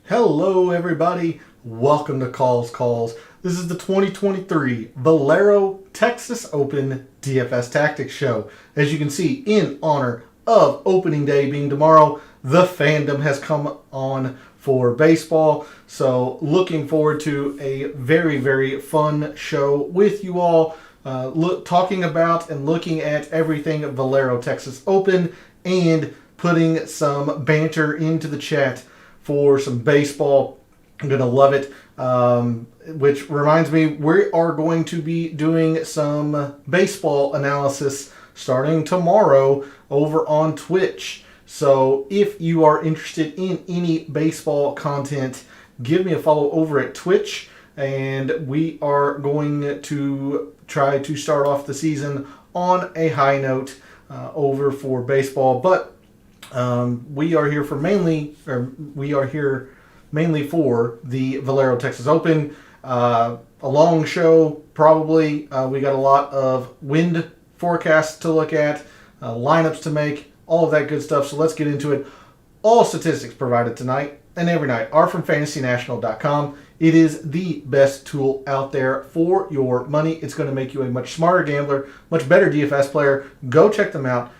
Hello everybody, welcome to Calls. This is the 2023 Valero Texas Open DFS Tactics show. As you can see, in honor of opening day being tomorrow, the fandom has come on for baseball. So looking forward to a very, very fun show with you all, talking about and looking at everything Valero Texas Open and putting some banter into the chat for some baseball. I'm going to love it. Which reminds me, we are going to be doing some baseball analysis starting tomorrow over on Twitch. So if you are interested in any baseball content, give me a follow over at Twitch. And we are going to try to start off the season on a high note over for baseball. But we are here mainly for the Valero Texas Open. A long show, probably. We got a lot of wind forecasts to look at, lineups to make, all of that good stuff. So let's get into it. All statistics provided tonight and every night are from FantasyNational.com. It is the best tool out there for your money. It's going to make you a much smarter gambler, much better DFS player. Go check them out.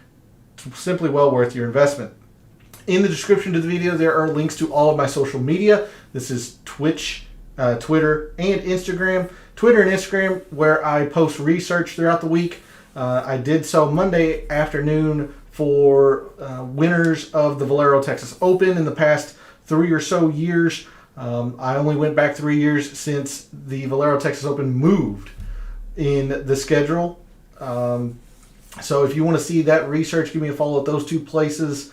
Simply well worth your investment. In the description to the video, there are links to all of my social media. This is Twitch, Twitter, and Instagram. Twitter and Instagram, where I post research throughout the week. I did so Monday afternoon for winners of the Valero Texas Open in the past 3 or so years. I only went back 3 years since the Valero Texas Open moved in the schedule. So if you want to see that research, give me a follow at those two places.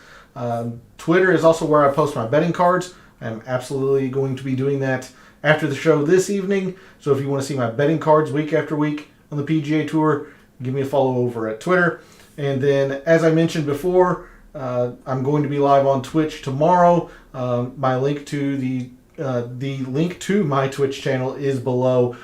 Twitter is also where I post my betting cards. I'm absolutely going to be doing that after the show this evening. So if you want to see my betting cards week after week on the PGA Tour, give me a follow over at Twitter. And then, as I mentioned before, I'm going to be live on Twitch tomorrow. My link to the link to my Twitch channel is below.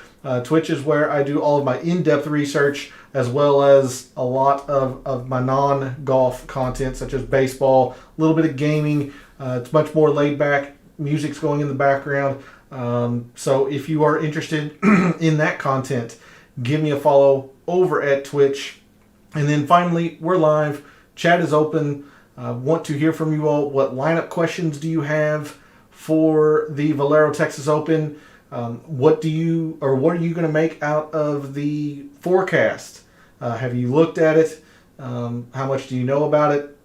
Twitch is where I do all of my in-depth research, as well as a lot of my non-golf content, such as baseball, a little bit of gaming. It's much more laid back. Music's going in the background. So if you are interested in that content, give me a follow over at Twitch. And then finally, we're live. Chat is open. Want to hear from you all. What lineup questions do you have for the Valero Texas Open? What are you going to make out of the forecast? Have you looked at it? How much do you know about it?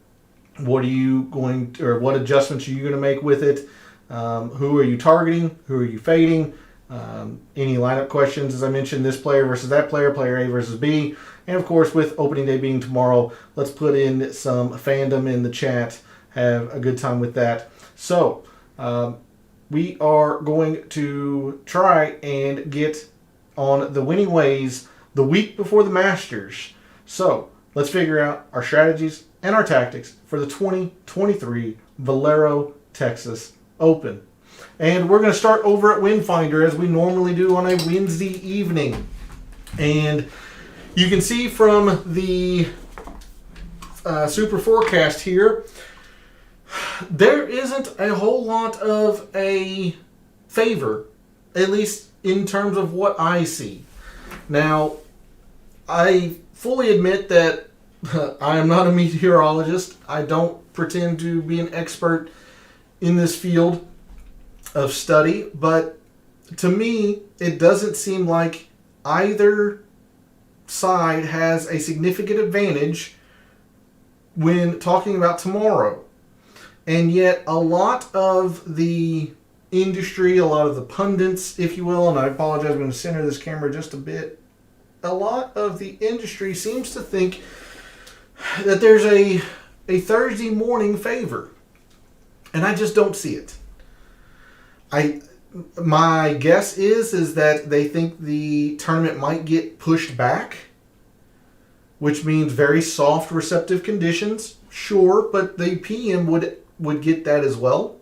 What adjustments are you going to make with it? Who are you targeting? Who are you fading? Any lineup questions, as I mentioned, this player versus that player, player A versus B. And of course, with opening day being tomorrow, let's put in some fandom in the chat. Have a good time with that. So, we are going to try and get on the winning ways the week before the Masters. So let's figure out our strategies and our tactics for the 2023 Valero Texas Open. And we're going to start over at Windfinder, as we normally do on a Wednesday evening. And you can see from the super forecast here, there isn't a whole lot of a favor, at least in terms of what I see. Now, I fully admit that I am not a meteorologist. I don't pretend to be an expert in this field of study, but to me, it doesn't seem like either side has a significant advantage when talking about tomorrow. And yet a lot of the industry, a lot of the pundits, if you will, and I apologize, I'm going to center this camera just a bit. A lot of the industry seems to think that there's a Thursday morning favor. And I just don't see it. My guess is that they think the tournament might get pushed back, which means very soft receptive conditions. Sure, but the PM would get that as well.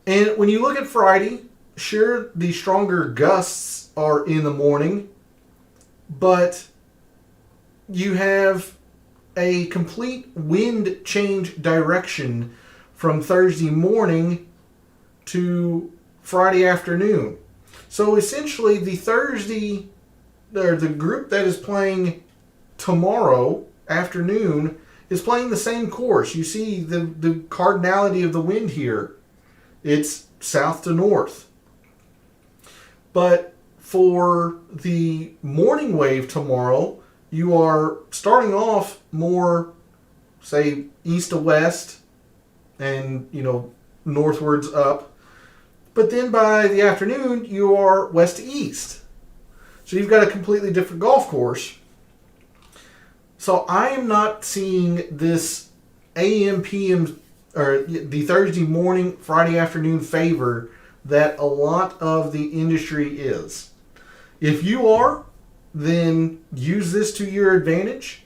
And when you look at Friday, sure, the stronger gusts are in the morning, but you have a complete wind change direction from Thursday morning to Friday afternoon. So essentially the group that is playing tomorrow afternoon is playing the same course. You see the cardinality of the wind here. It's south to north. But for the morning wave tomorrow, you are starting off more, say, east to west and, northwards up. But then by the afternoon, you are west to east. So you've got a completely different golf course. So I am not seeing this AM, PM, or the Thursday morning, Friday afternoon favor that a lot of the industry is. If you are, then use this to your advantage.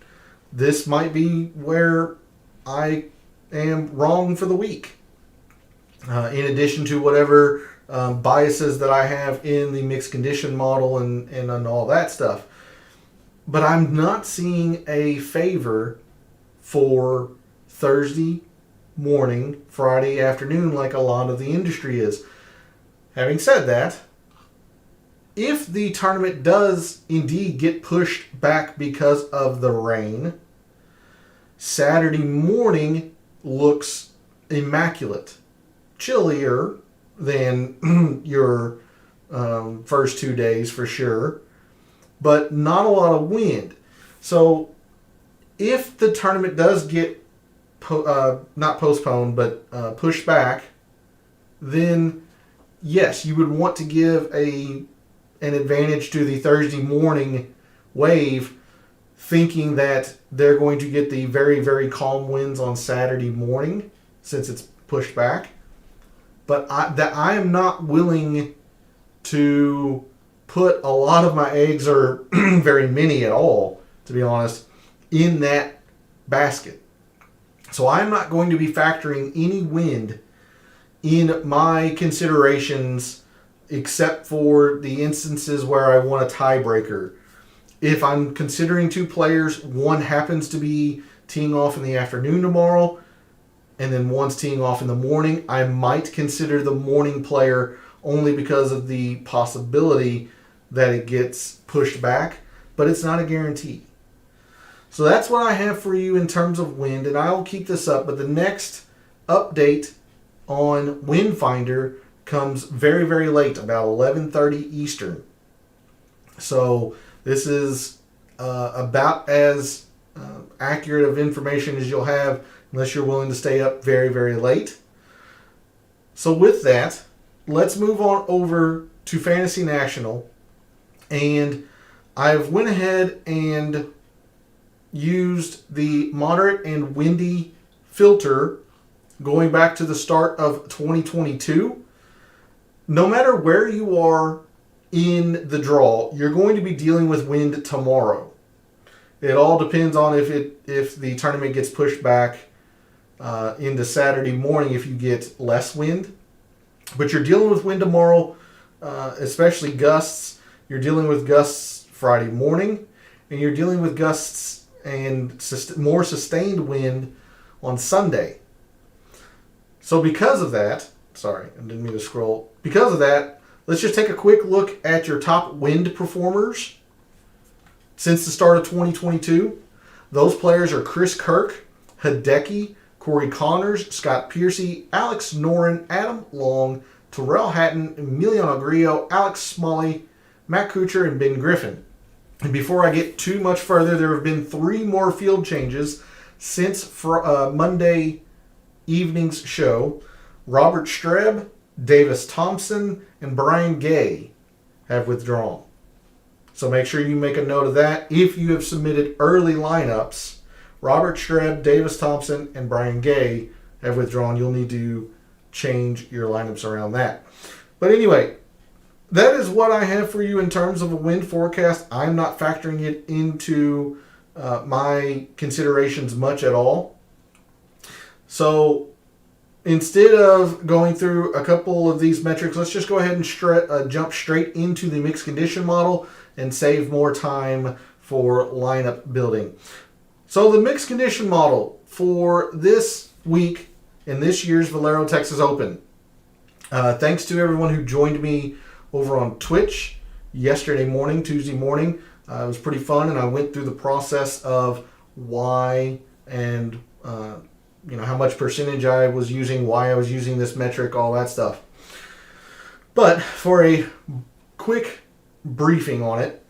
This might be where I am wrong for the week. In addition to whatever biases that I have in the mixed condition model and all that stuff. But I'm not seeing a favor for Thursday morning, Friday afternoon like a lot of the industry is. Having said that, if the tournament does indeed get pushed back because of the rain, Saturday morning looks immaculate. Chillier than your first 2 days for sure, but not a lot of wind. So if the tournament does get not postponed but pushed back, then yes, you would want to give an advantage to the Thursday morning wave, thinking that they're going to get the very, very calm winds on Saturday morning since it's pushed back. But I am not willing to put a lot of my eggs, or very many at all, to be honest, in that basket. So I'm not going to be factoring any wind in my considerations except for the instances where I want a tiebreaker. If I'm considering two players, one happens to be teeing off in the afternoon tomorrow, and then one's teeing off in the morning, I might consider the morning player only because of the possibility that it gets pushed back, but it's not a guarantee. So that's what I have for you in terms of wind, and I'll keep this up, but the next update on Wind Finder comes very, very late, about 11:30 Eastern. So this is about as accurate of information as you'll have unless you're willing to stay up very, very late. So with that, let's move on over to Fantasy National. And I've went ahead and used the moderate and windy filter going back to the start of 2022. No matter where you are in the draw, you're going to be dealing with wind tomorrow. It all depends on if the tournament gets pushed back into Saturday morning, if you get less wind. But you're dealing with wind tomorrow, especially gusts. You're dealing with gusts Friday morning, and you're dealing with gusts and more sustained wind on Sunday. So because of that, sorry, I didn't mean to scroll. Because of that, let's just take a quick look at your top wind performers since the start of 2022. Those players are Chris Kirk, Hideki, Corey Connors, Scott Piercy, Alex Noren, Adam Long, Terrell Hatton, Emiliano Grillo, Alex Smalley, Matt Kuchar, and Ben Griffin. And before I get too much further, there have been 3 more field changes since Monday evening's show. Robert Streb, Davis Thompson, and Brian Gay have withdrawn. So make sure you make a note of that. If you have submitted early lineups, Robert Streb, Davis Thompson, and Brian Gay have withdrawn. You'll need to change your lineups around that. But anyway, that is what I have for you in terms of a wind forecast. I'm not factoring it into my considerations much at all. So instead of going through a couple of these metrics, let's just go ahead and jump straight into the mixed condition model and save more time for lineup building. So the mixed condition model for this week in this year's Valero Texas Open. Thanks to everyone who joined me over on Twitch yesterday morning, Tuesday morning. It was pretty fun, and I went through the process of why and how much percentage I was using, why I was using this metric, all that stuff. But for a quick briefing on it,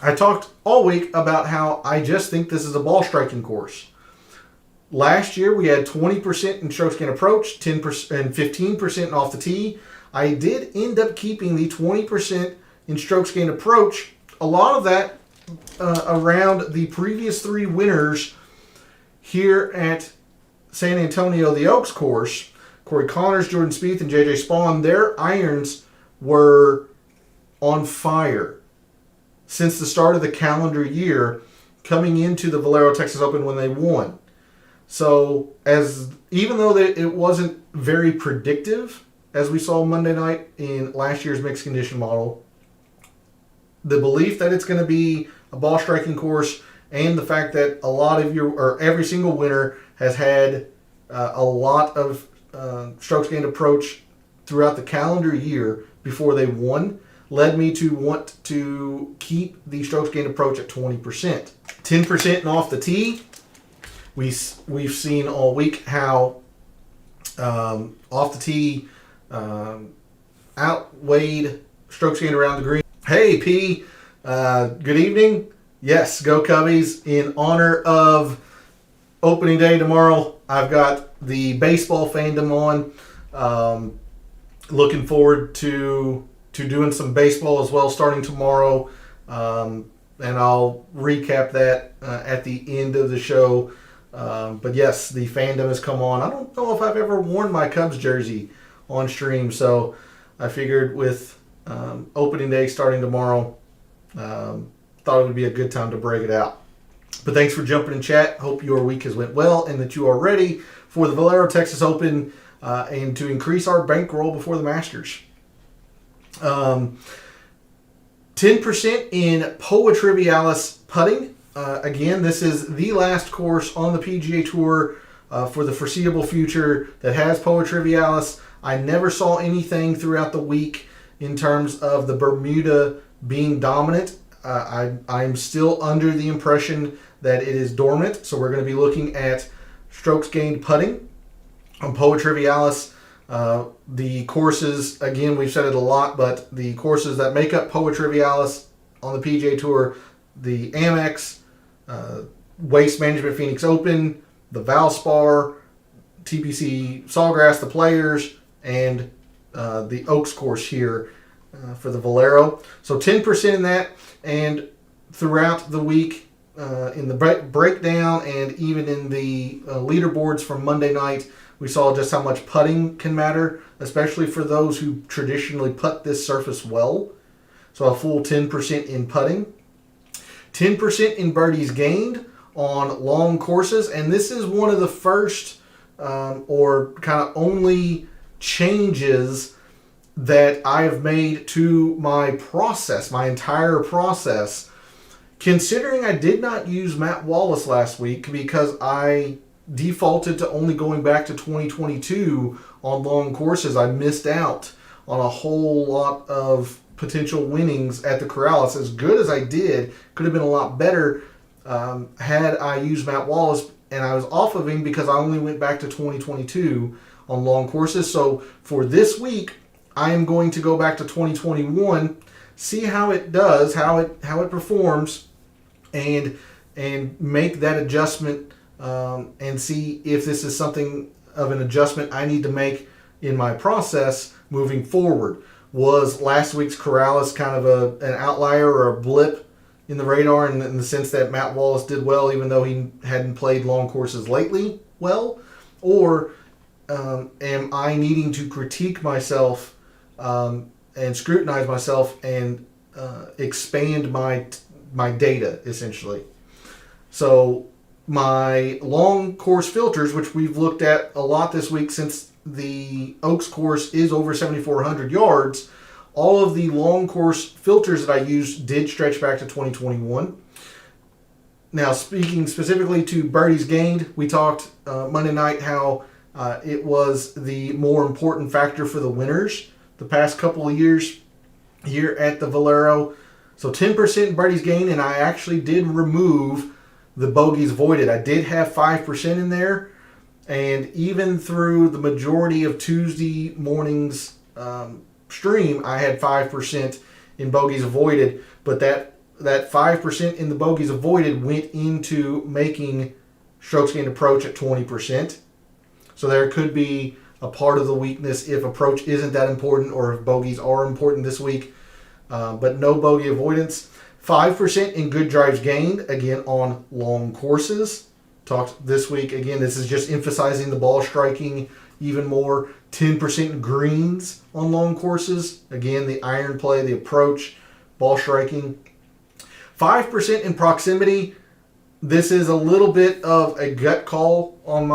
I talked all week about how I just think this is a ball striking course. Last year we had 20% in strokes gained approach, 10% and 15% off the tee. I did end up keeping the 20% in strokes gained approach. A lot of that around the previous three winners here at San Antonio, the Oaks course. Corey Connors, Jordan Spieth, and JJ Spawn, their irons were on fire since the start of the calendar year, coming into the Valero Texas Open when they won. So, even though it wasn't very predictive, as we saw Monday night in last year's mixed condition model, the belief that it's going to be a ball striking course, and the fact that every single winner has had a lot of strokes gained approach throughout the calendar year before they won, led me to want to keep the strokes gained approach at 20%. 10% and off the tee. We've seen all week how off the tee outweighed strokes gained around the green. Hey, P. Good evening. Yes, go Cubbies. In honor of opening day tomorrow, I've got the baseball fandom on. Looking forward to doing some baseball as well starting tomorrow. And I'll recap that at the end of the show. But yes, the fandom has come on. I don't know if I've ever worn my Cubs jersey on stream, so I figured with opening day starting tomorrow, thought it would be a good time to break it out. But thanks for jumping in chat. Hope your week has went well and that you are ready for the Valero Texas Open and to increase our bankroll before the Masters. 10% in Poa Trivialis putting. Again, this is the last course on the PGA Tour for the foreseeable future that has Poa Trivialis. I never saw anything throughout the week in terms of the Bermuda being dominant. I'm still under the impression that it is dormant, so we're going to be looking at strokes gained putting on Poa Trivialis. The courses, again, we've said it a lot, but the courses that make up Poa Trivialis on the PGA Tour, the Amex, Waste Management Phoenix Open, the Valspar, TPC Sawgrass, the Players, and the Oaks course here for the Valero. So 10% in that, and throughout the week in the breakdown and even in the leaderboards from Monday night, we saw just how much putting can matter, especially for those who traditionally putt this surface well. So a full 10% in putting. 10% in birdies gained on long courses, and this is one of the first or kind of only changes that I have made to my process, my entire process, considering I did not use Matt Wallace last week because I defaulted to only going back to 2022 on long courses. I missed out on a whole lot of potential winnings at the Corrales. As good as I did, could have been a lot better had I used Matt Wallace, and I was off of him because I only went back to 2022 on long courses. So for this week, I am going to go back to 2021, see how it does, how it performs, and make that adjustment and see if this is something of an adjustment I need to make in my process moving forward. Was last week's Corrales kind of an outlier or a blip in the radar in the sense that Matt Wallace did well even though he hadn't played long courses lately well? Or am I needing to critique myself and scrutinize myself and expand my data, essentially? So my long course filters, which we've looked at a lot this week since the Oaks course is over 7,400 yards, all of the long course filters that I used did stretch back to 2021. Now, speaking specifically to birdies gained, we talked Monday night how It was the more important factor for the winners the past couple of years here at the Valero. So 10% in birdies gained, and I actually did remove the bogeys voided. I did have 5% in there, and even through the majority of Tuesday morning's stream, I had 5% in bogeys avoided, but that 5% in the bogeys avoided went into making strokes gained approach at 20%. So there could be a part of the weakness if approach isn't that important or if bogeys are important this week. But no bogey avoidance. 5% in good drives gained, again, on long courses. Talked this week, again, this is just emphasizing the ball striking even more. 10% in greens on long courses. Again, the iron play, the approach, ball striking. 5% in proximity. This is a little bit of a gut call on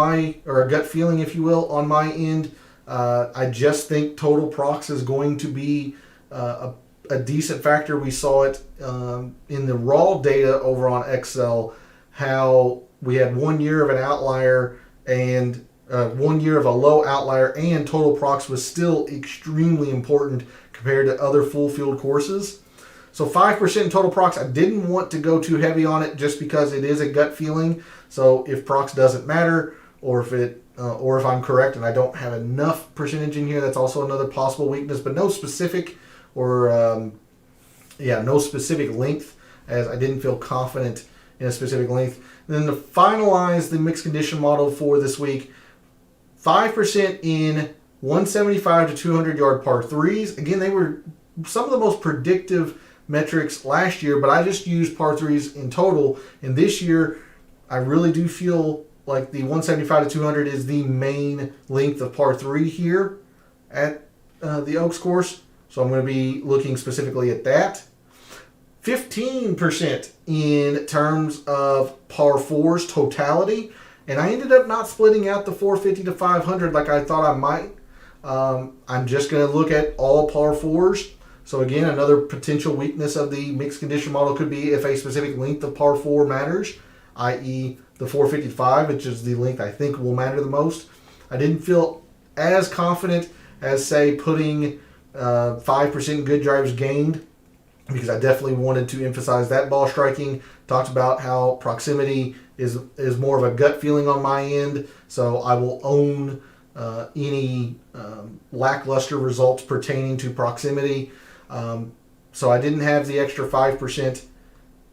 or a gut feeling, if you will, on my end. I just think total prox is going to be a decent factor. We saw it in the raw data over on Excel, how we had 1 year of an outlier and 1 year of a low outlier, and total prox was still extremely important compared to other full field courses. So 5% in total prox, I didn't want to go too heavy on it just because it is a gut feeling. So if prox doesn't matter, or if I'm correct and I don't have enough percentage in here, that's also another possible weakness. But no specific no specific length, as I didn't feel confident in a specific length. And then to finalize the mixed condition model for this week, 5% in 175 to 200 yard par threes. Again, they were some of the most predictive metrics last year, but I just used par threes in total. And this year, I really do feel like the 175 to 200 is the main length of par three here at the Oaks course. So I'm going to be looking specifically at that. 15% in terms of par fours totality. And I ended up not splitting out the 450 to 500 like I thought I might. I'm just going to look at all par fours. So again, another potential weakness of the mixed condition model could be if a specific length of par 4 matters, i.e. the 455, which is the length I think will matter the most. I didn't feel as confident as, say, putting 5% good drives gained, because I definitely wanted to emphasize that ball striking. Talked about how proximity is more of a gut feeling on my end, so I will own any lackluster results pertaining to proximity. So I didn't have the extra 5%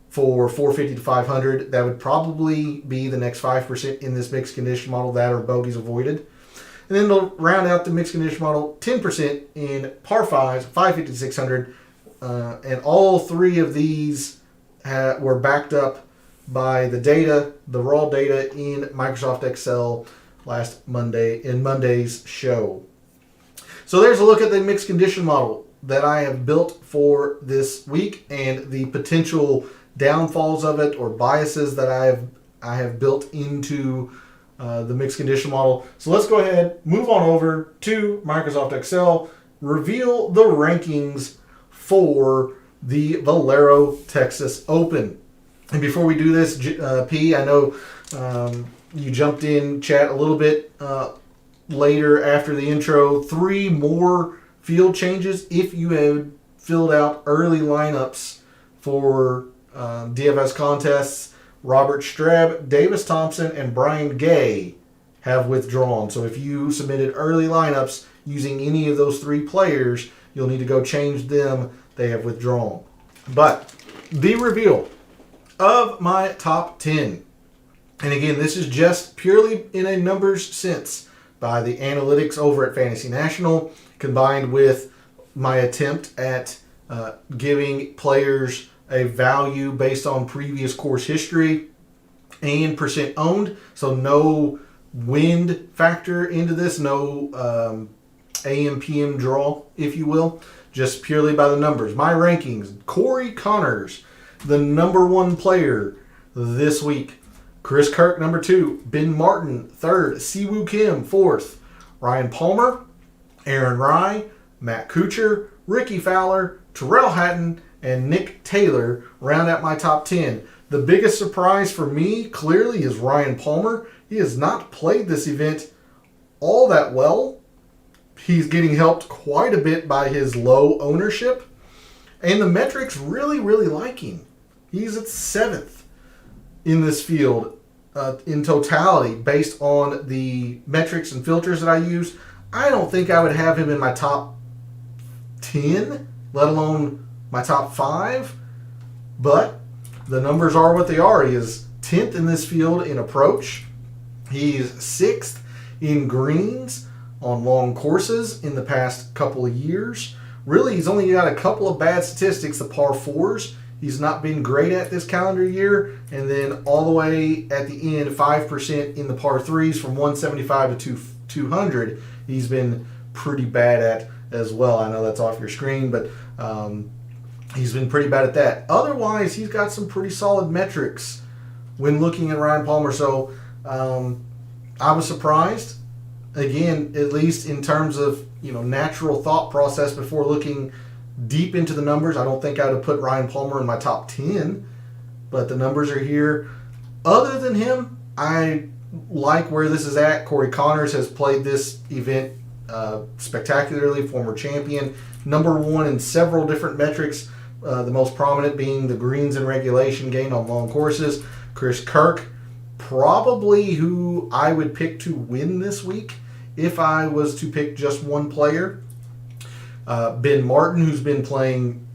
for 450 to 500. That would probably be the next 5% in this mixed condition model, that or bogeys avoided. And then to round out the mixed condition model, 10% in par 5s, 550 to 600. And all three of these were backed up by the data, the raw data in Microsoft Excel last Monday, in Monday's show. So there's a look at the mixed condition model that I have built for this week and the potential downfalls of it or biases that I have built into the mixed condition model. So let's go ahead, move on over to Microsoft Excel, reveal the rankings for the Valero Texas Open. And before we do this, P, I know you jumped in chat a little bit later after the intro. 3 more field changes if you have filled out early lineups for DFS contests. Robert Streb, Davis Thompson, and Brian Gay have withdrawn. So if you submitted early lineups using any of those 3 players, you'll need to go change them. They have withdrawn. But the reveal of my top 10. And again, this is just purely in a numbers sense by the analytics over at Fantasy National, combined with my attempt at giving players a value based on previous course history and percent owned. So no wind factor into this, no AM PM draw, if you will, just purely by the numbers. My rankings: Corey Connors, the number 1 player this week. Chris Kirk, number 2. Ben Martin, 3rd. Siwoo Kim, 4th. Ryan Palmer, Aaron Rye, Matt Kuchar, Ricky Fowler, Terrell Hatton, and Nick Taylor round out my top 10. The biggest surprise for me, clearly, is Ryan Palmer. He has not played this event all that well. He's getting helped quite a bit by his low ownership. And the metrics really, really like him. He's at 7th in this field in totality based on the metrics and filters that I use. I don't think I would have him in my top 10, let alone my top 5. But the numbers are what they are. He is 10th in this field in approach. He's 6th in greens on long courses in the past couple of years. Really, he's only got a couple of bad statistics, the par 4s. He's not been great at this calendar year. And then all the way at the end, 5% in the par 3s from 175 to 200. He's been pretty bad at as well. I know that's off your screen, but he's been pretty bad at that. Otherwise, he's got some pretty solid metrics when looking at Ryan Palmer. So I was surprised. Again, at least in terms of natural thought process before looking deep into the numbers, I don't think I would have put Ryan Palmer in my top 10, but the numbers are here. Other than him, I like where this is at. Corey Connors has played this event spectacularly, former champion, number 1 in several different metrics, the most prominent being the greens and regulation gain on long courses. Chris Kirk, probably who I would pick to win this week if I was to pick just one player. Ben Martin, who's been playing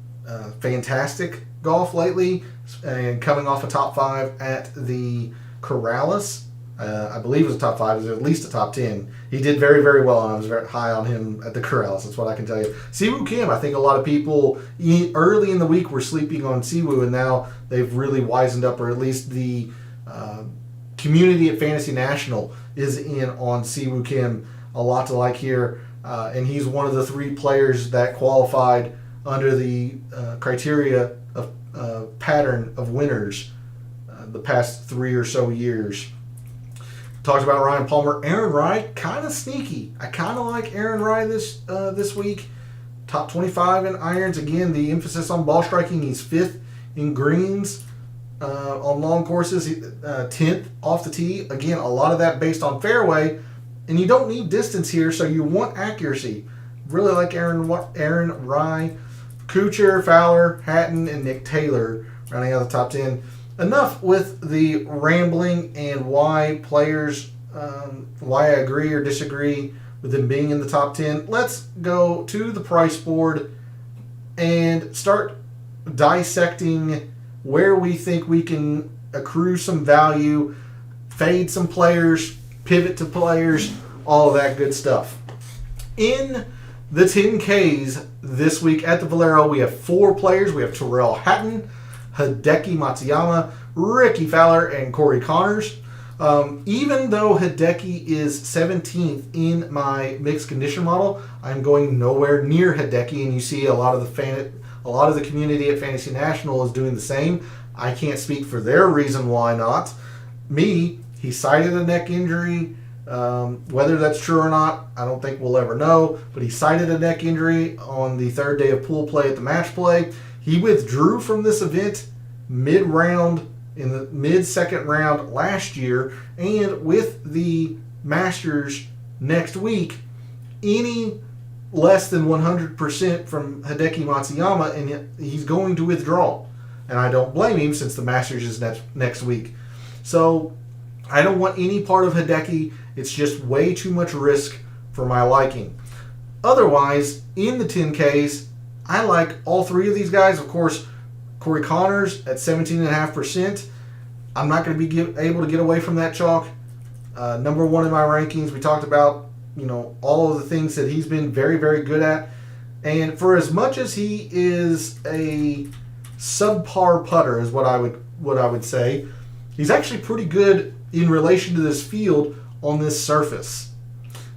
fantastic golf lately and coming off a top 5 at the Corrales. I believe it was a top 5. It was at least a top 10. He did very, very well, and I was very high on him at the Corrales. That's what I can tell you. Siwoo Kim, I think a lot of people early in the week were sleeping on Siwoo, and now they've really wisened up, or at least the community at Fantasy National is in on Siwoo Kim. A lot to like here. And he's one of the 3 players that qualified under the criteria of pattern of winners the past 3 or so years. Talked about Ryan Palmer. Aaron Rai, kind of sneaky. I kind of like Aaron Rai this week. Top 25 in irons. Again, the emphasis on ball striking. He's 5th in greens on long courses. 10th off the tee. Again, a lot of that based on fairway. And you don't need distance here, so you want accuracy. Really like Aaron Rai. Kuchar, Fowler, Hatton, and Nick Taylor rounding out the top 10. Enough with the rambling and why players, why I agree or disagree with them being in the top 10. Let's go to the price board and start dissecting where we think we can accrue some value, fade some players, pivot to players, all of that good stuff. In the 10Ks this week at the Valero, we have 4 players. We have Tyrrell Hatton, Hideki Matsuyama, Ricky Fowler, and Corey Connors. Even though Hideki is 17th in my mixed condition model, I'm going nowhere near Hideki, and you see a lot of the community at Fantasy National is doing the same. I can't speak for their reason why not. He cited a neck injury. Whether that's true or not, I don't think we'll ever know. But he cited a neck injury on the 3rd day of pool play at the match play. He withdrew from this event mid-round, in the mid-second round last year. And with the Masters next week, any less than 100% from Hideki Matsuyama, and he's going to withdraw. And I don't blame him, since the Masters is next week. So I don't want any part of Hideki. It's just way too much risk for my liking. Otherwise, in the 10Ks, I like all 3 of these guys. Of course, Corey Connors at 17.5%. I'm not going to be able to get away from that chalk. Number 1 in my rankings. We talked about all of the things that he's been very, very good at. And for as much as he is a subpar putter, is what I would say, he's actually pretty good in relation to this field on this surface.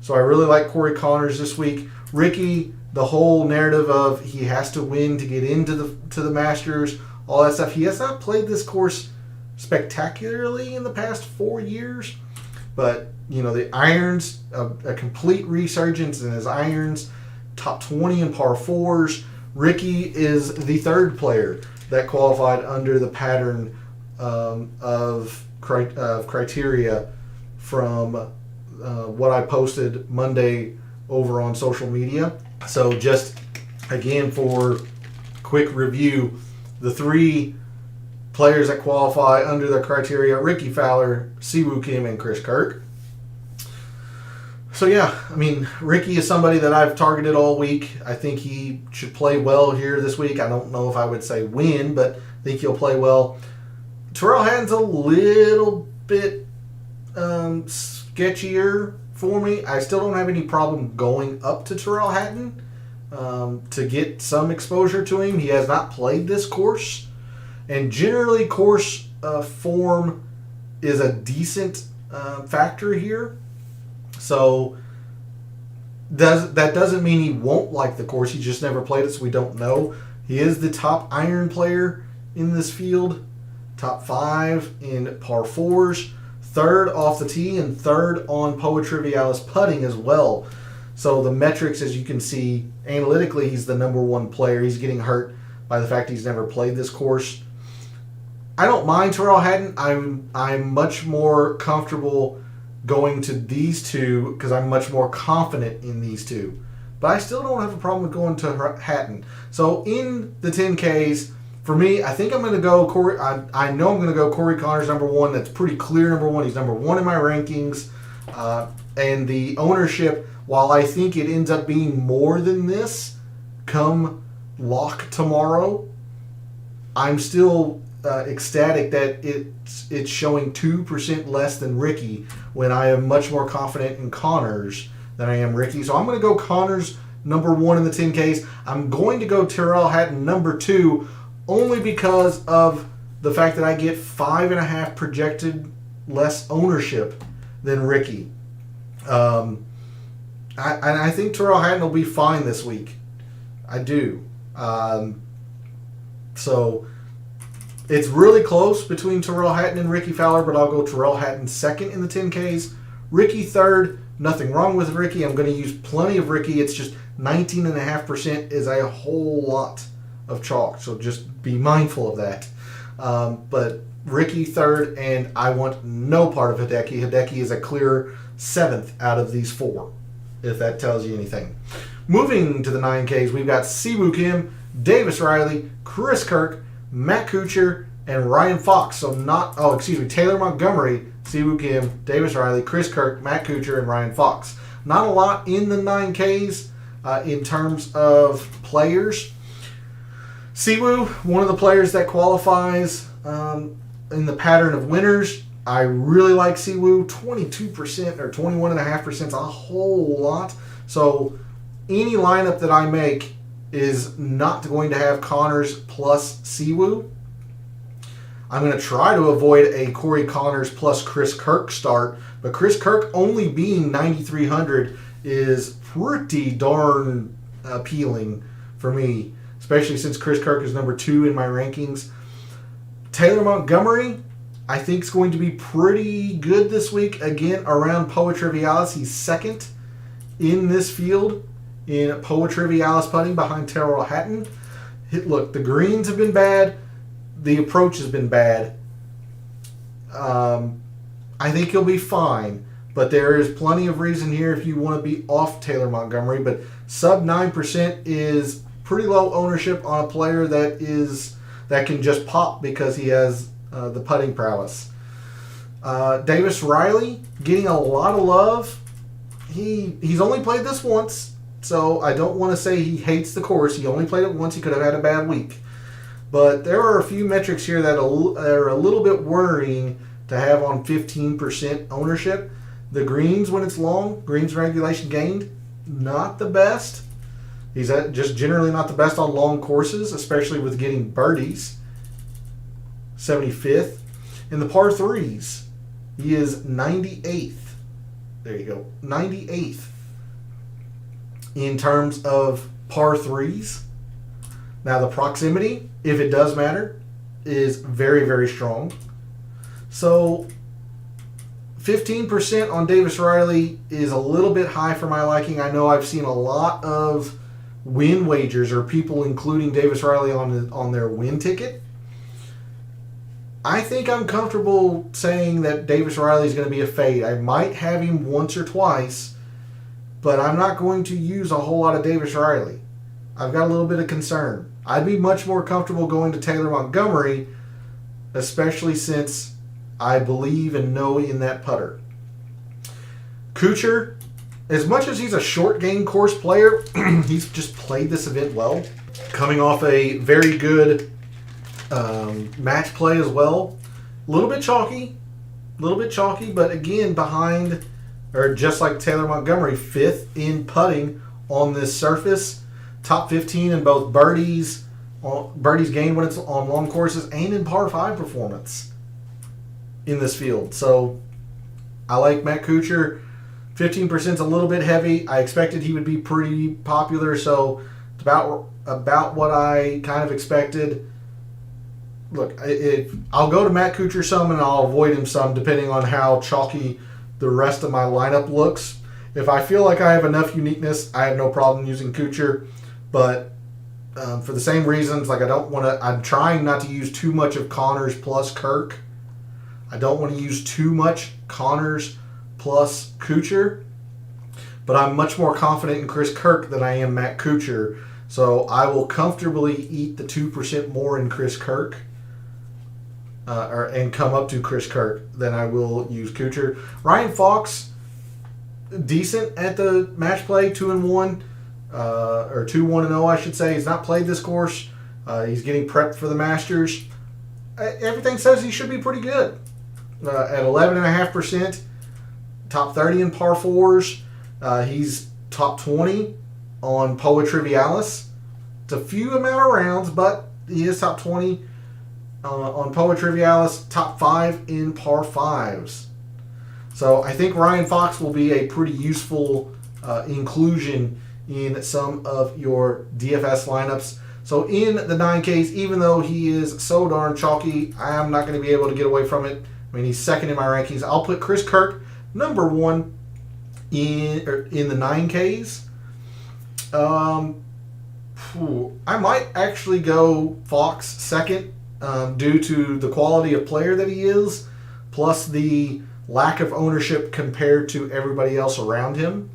So I really like Corey Connors this week. Ricky, the whole narrative of he has to win to get into the Masters, all that stuff. He has not played this course spectacularly in the past 4 years, but the irons, a complete resurgence in his irons, top 20 in par 4s. Ricky is the 3rd player that qualified under the pattern of criteria from what I posted Monday over on social media. So just again for quick review, the 3 players that qualify under the criteria: Ricky Fowler, Siwoo Kim, and Chris Kirk. So yeah, I mean, Ricky is somebody that I've targeted all week. I think he should play well here this week. I don't know if I would say win, but I think he'll play well. Tyrrell Hatton's a little bit sketchier for me. I still don't have any problem going up to Tyrrell Hatton to get some exposure to him. He has not played this course, and generally course form is a decent factor here. So that doesn't mean he won't like the course. He just never played it, so we don't know. He is the top iron player in this field, top 5 in par 4s, 3rd off the tee, and 3rd on Poa Trivialis putting as well. So the metrics, as you can see, analytically, he's the number 1 player. He's getting hurt by the fact he's never played this course. I don't mind Tyrrell Hatton. I'm much more comfortable going to these 2 because I'm much more confident in these 2. But I still don't have a problem with going to Hatton. So in the 10Ks, for me, I think I'm going to go Corey. I know I'm going to go Corey Connors number 1. That's pretty clear number 1. He's number 1 in my rankings. And the ownership, while I think it ends up being more than this come lock tomorrow, I'm still ecstatic that it's showing 2% less than Ricky when I am much more confident in Connors than I am Ricky. So I'm going to go Connors number 1 in the 10Ks. I'm going to go Tyrrell Hatton number 2 only because of the fact that I get 5.5 projected less ownership than Ricky. I think Tyrrell Hatton will be fine this week. I do. So it's really close between Tyrrell Hatton and Ricky Fowler, but I'll go Tyrrell Hatton 2nd in the 10Ks. Ricky 3rd. Nothing wrong with Ricky. I'm going to use plenty of Ricky. It's just 19.5% is a whole lot of chalk, so just be mindful of that. But Ricky 3rd, and I want no part of Hideki. Hideki is a clear 7th out of these 4, if that tells you anything. Moving to the 9Ks, we've got Siwoo Kim, Davis Riley, Chris Kirk, Matt Kuchar, and Ryan Fox. So Taylor Montgomery, Siwoo Kim, Davis Riley, Chris Kirk, Matt Kuchar, and Ryan Fox. Not a lot in the 9Ks in terms of players. Siwoo, one of the players that qualifies in the pattern of winners. I really like Siwoo. 22% or 21.5% is a whole lot. So any lineup that I make is not going to have Connors plus Siwoo. I'm going to try to avoid a Corey Connors plus Chris Kirk start, but Chris Kirk only being 9,300 is pretty darn appealing for me, especially since Chris Kirk is number 2 in my rankings. Taylor Montgomery, I think, is going to be pretty good this week. Again, around Poa Trivialis, he's 2nd in this field in Poa Trivialis putting behind Tyrrell Hatton. Look, the greens have been bad. The approach has been bad. I think he'll be fine, but there is plenty of reason here if you want to be off Taylor Montgomery. But sub 9% is pretty low ownership on a player that can just pop because he has the putting prowess. Davis Riley getting a lot of love. He's only played this once, so I don't want to say he hates the course. He only played it once. He could have had a bad week. But there are a few metrics here that are a little bit worrying to have on 15% ownership. The greens, when it's long, greens regulation gained, not the best. He's just generally not the best on long courses, especially with getting birdies. 75th. In the par 3s, he is 98th. There you go. 98th in terms of par 3s. Now, the proximity, if it does matter, is very, very strong. So 15% on Davis Riley is a little bit high for my liking. I know I've seen a lot of win wagers or people including Davis Riley on their win ticket. I think I'm comfortable saying that Davis Riley is going to be a fade. I might have him once or twice, but I'm not going to use a whole lot of Davis Riley. I've got a little bit of concern. I'd be much more comfortable going to Taylor Montgomery, especially since I believe and know in that putter. Kuchar, as much as he's a short game course player, he's just played this event well. Coming off a very good match play as well. A little bit chalky, but again, behind, or just like Taylor Montgomery, 5th in putting on this surface. Top 15 in both birdies gained when it's on long courses and in par 5 performance in this field. So I like Matt Kuchar. 15% is a little bit heavy. I expected he would be pretty popular, so it's about what I kind of expected. Look, I'll go to Matt Kuchar some and I'll avoid him some depending on how chalky the rest of my lineup looks. If I feel like I have enough uniqueness, I have no problem using Kuchar. But for the same reasons, like I'm trying not to use too much of Connors plus Kirk. I don't want to use too much Connors plus Kuchar. But I'm much more confident in Chris Kirk than I am Matt Kuchar. So I will comfortably eat the 2% more in Chris Kirk. And come up to Chris Kirk than I will use Kuchar. Ryan Fox, decent at the match play, 2-1. Or 2-1-0, I should say. He's not played this course. He's getting prepped for the Masters. Everything says he should be pretty good. At 11.5%, top 30 in par 4s. He's top 20 on Poa Trivialis. It's a few amount of rounds, but he is top 20 on Poa Trivialis, top 5 in par 5s. So I think Ryan Fox will be a pretty useful inclusion in some of your DFS lineups. So in the 9Ks, even though he is so darn chalky, I'm not going to be able to get away from it. I mean, he's second in my rankings. I'll put Chris Kirk number 1 in the 9Ks. I might actually go Fox second due to the quality of player that he is, plus the lack of ownership compared to everybody else around him.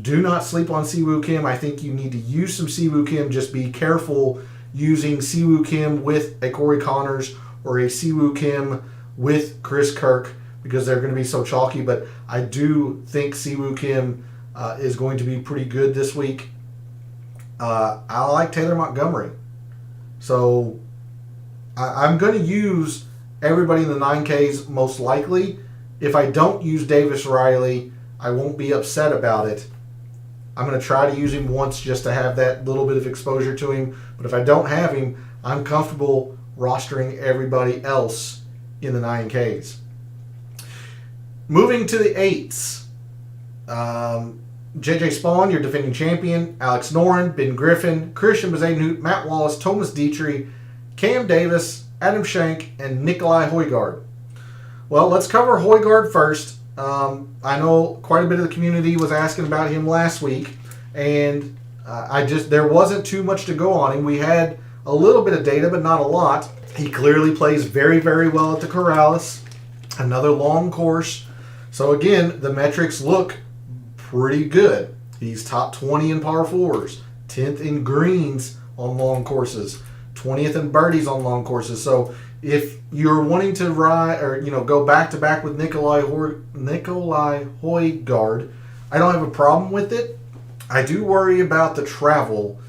Do not sleep on Siwoo Kim. I think you need to use some Siwoo Kim. Just be careful using Siwoo Kim with a Corey Connors or a Siwoo Kim with Chris Kirk because they're going to be so chalky. But I do think Siwoo Kim is going to be pretty good this week. I like Taylor Montgomery. So I'm going to use everybody in the 9Ks most likely. If I don't use Davis Riley, I won't be upset about it. I'm going to try to use him once just to have that little bit of exposure to him. But if I don't have him, I'm comfortable rostering everybody else in the 9Ks. Moving to the 8s. JJ Spawn, your defending champion. Alex Noren, Ben Griffin, Christian Bezuidenhout, Matt Wallace, Thomas Dietrich, Cam Davis, Adam Schenk, and Nikolai Højgaard. Well, let's cover Højgaard first. I know quite a bit of the community was asking about him last week, and there wasn't too much to go on him. We had a little bit of data, but not a lot. He clearly plays very, very well at the Corrales, another long course. So again, the metrics look pretty good. He's top 20 in par 4s, 10th in greens on long courses, 20th in birdies on long courses. So if you're wanting to ride or go back to back with Nikolai Højgaard, I don't have a problem with it. I do worry about the travel,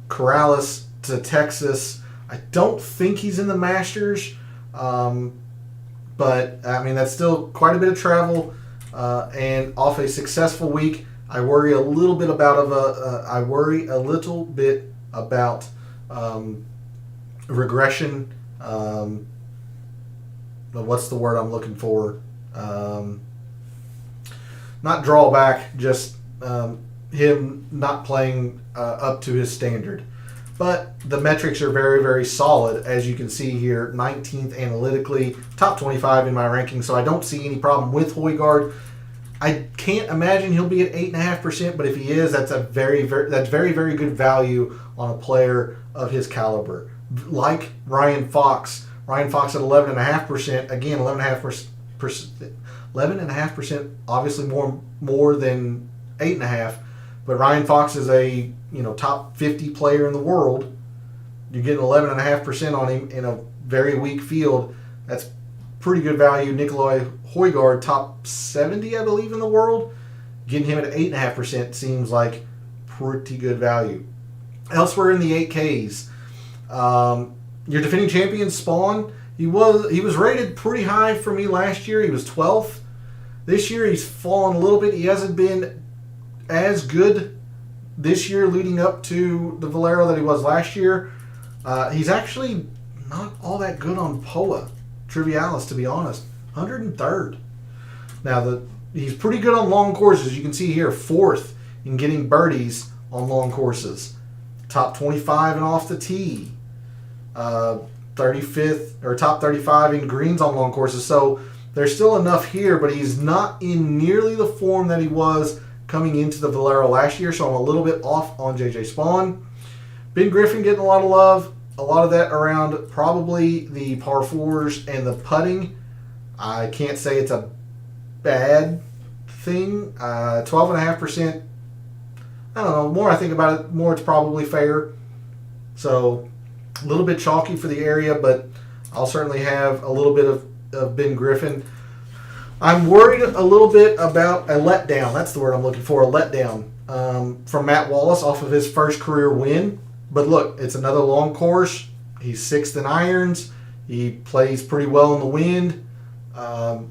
Corrales to Texas. I don't think he's in the Masters, but I mean that's still quite a bit of travel. And off a successful week, I worry a little bit about regression. What's the word I'm looking for? Not drawback, just him not playing up to his standard. But the metrics are very, very solid, as you can see here. 19th analytically, top 25 in my ranking, so I don't see any problem with Højgaard. I can't imagine he'll be at 8.5%, but if he is, that's very, very good value on a player of his caliber. Like Ryan Fox Ryan Fox at 11.5%. Again, 11.5%, obviously more than 8.5%. But Ryan Fox is a top 50 player in the world. You're getting 11.5% on him in a very weak field. That's pretty good value. Nikolai Højgaard, top 70, I believe, in the world. Getting him at 8.5% seems like pretty good value. Elsewhere in the 8Ks, your defending champion Spawn, he was rated pretty high for me last year. He was 12th. This year he's fallen a little bit. He hasn't been as good this year leading up to the Valero that he was last year. He's actually not all that good on POA Trivialis, to be honest. 103rd. Now, he's pretty good on long courses. You can see here, 4th in getting birdies on long courses. Top 25 and off the tee. 35th or top 35 in greens on long courses. So there's still enough here, but he's not in nearly the form that he was coming into the Valero last year. So I'm a little bit off on JJ Spawn. Ben Griffin getting a lot of love. A lot of that around probably the par fours and the putting. I can't say it's a bad thing. 12.5%. I don't know. The more I think about it, more it's probably fair. So a little bit chalky for the area, but I'll certainly have a little bit of Ben Griffin. I'm worried a little bit about a letdown. That's the word I'm looking for, a letdown from Matt Wallace off of his first career win. But look, it's another long course. He's 6th in irons. He plays pretty well in the wind.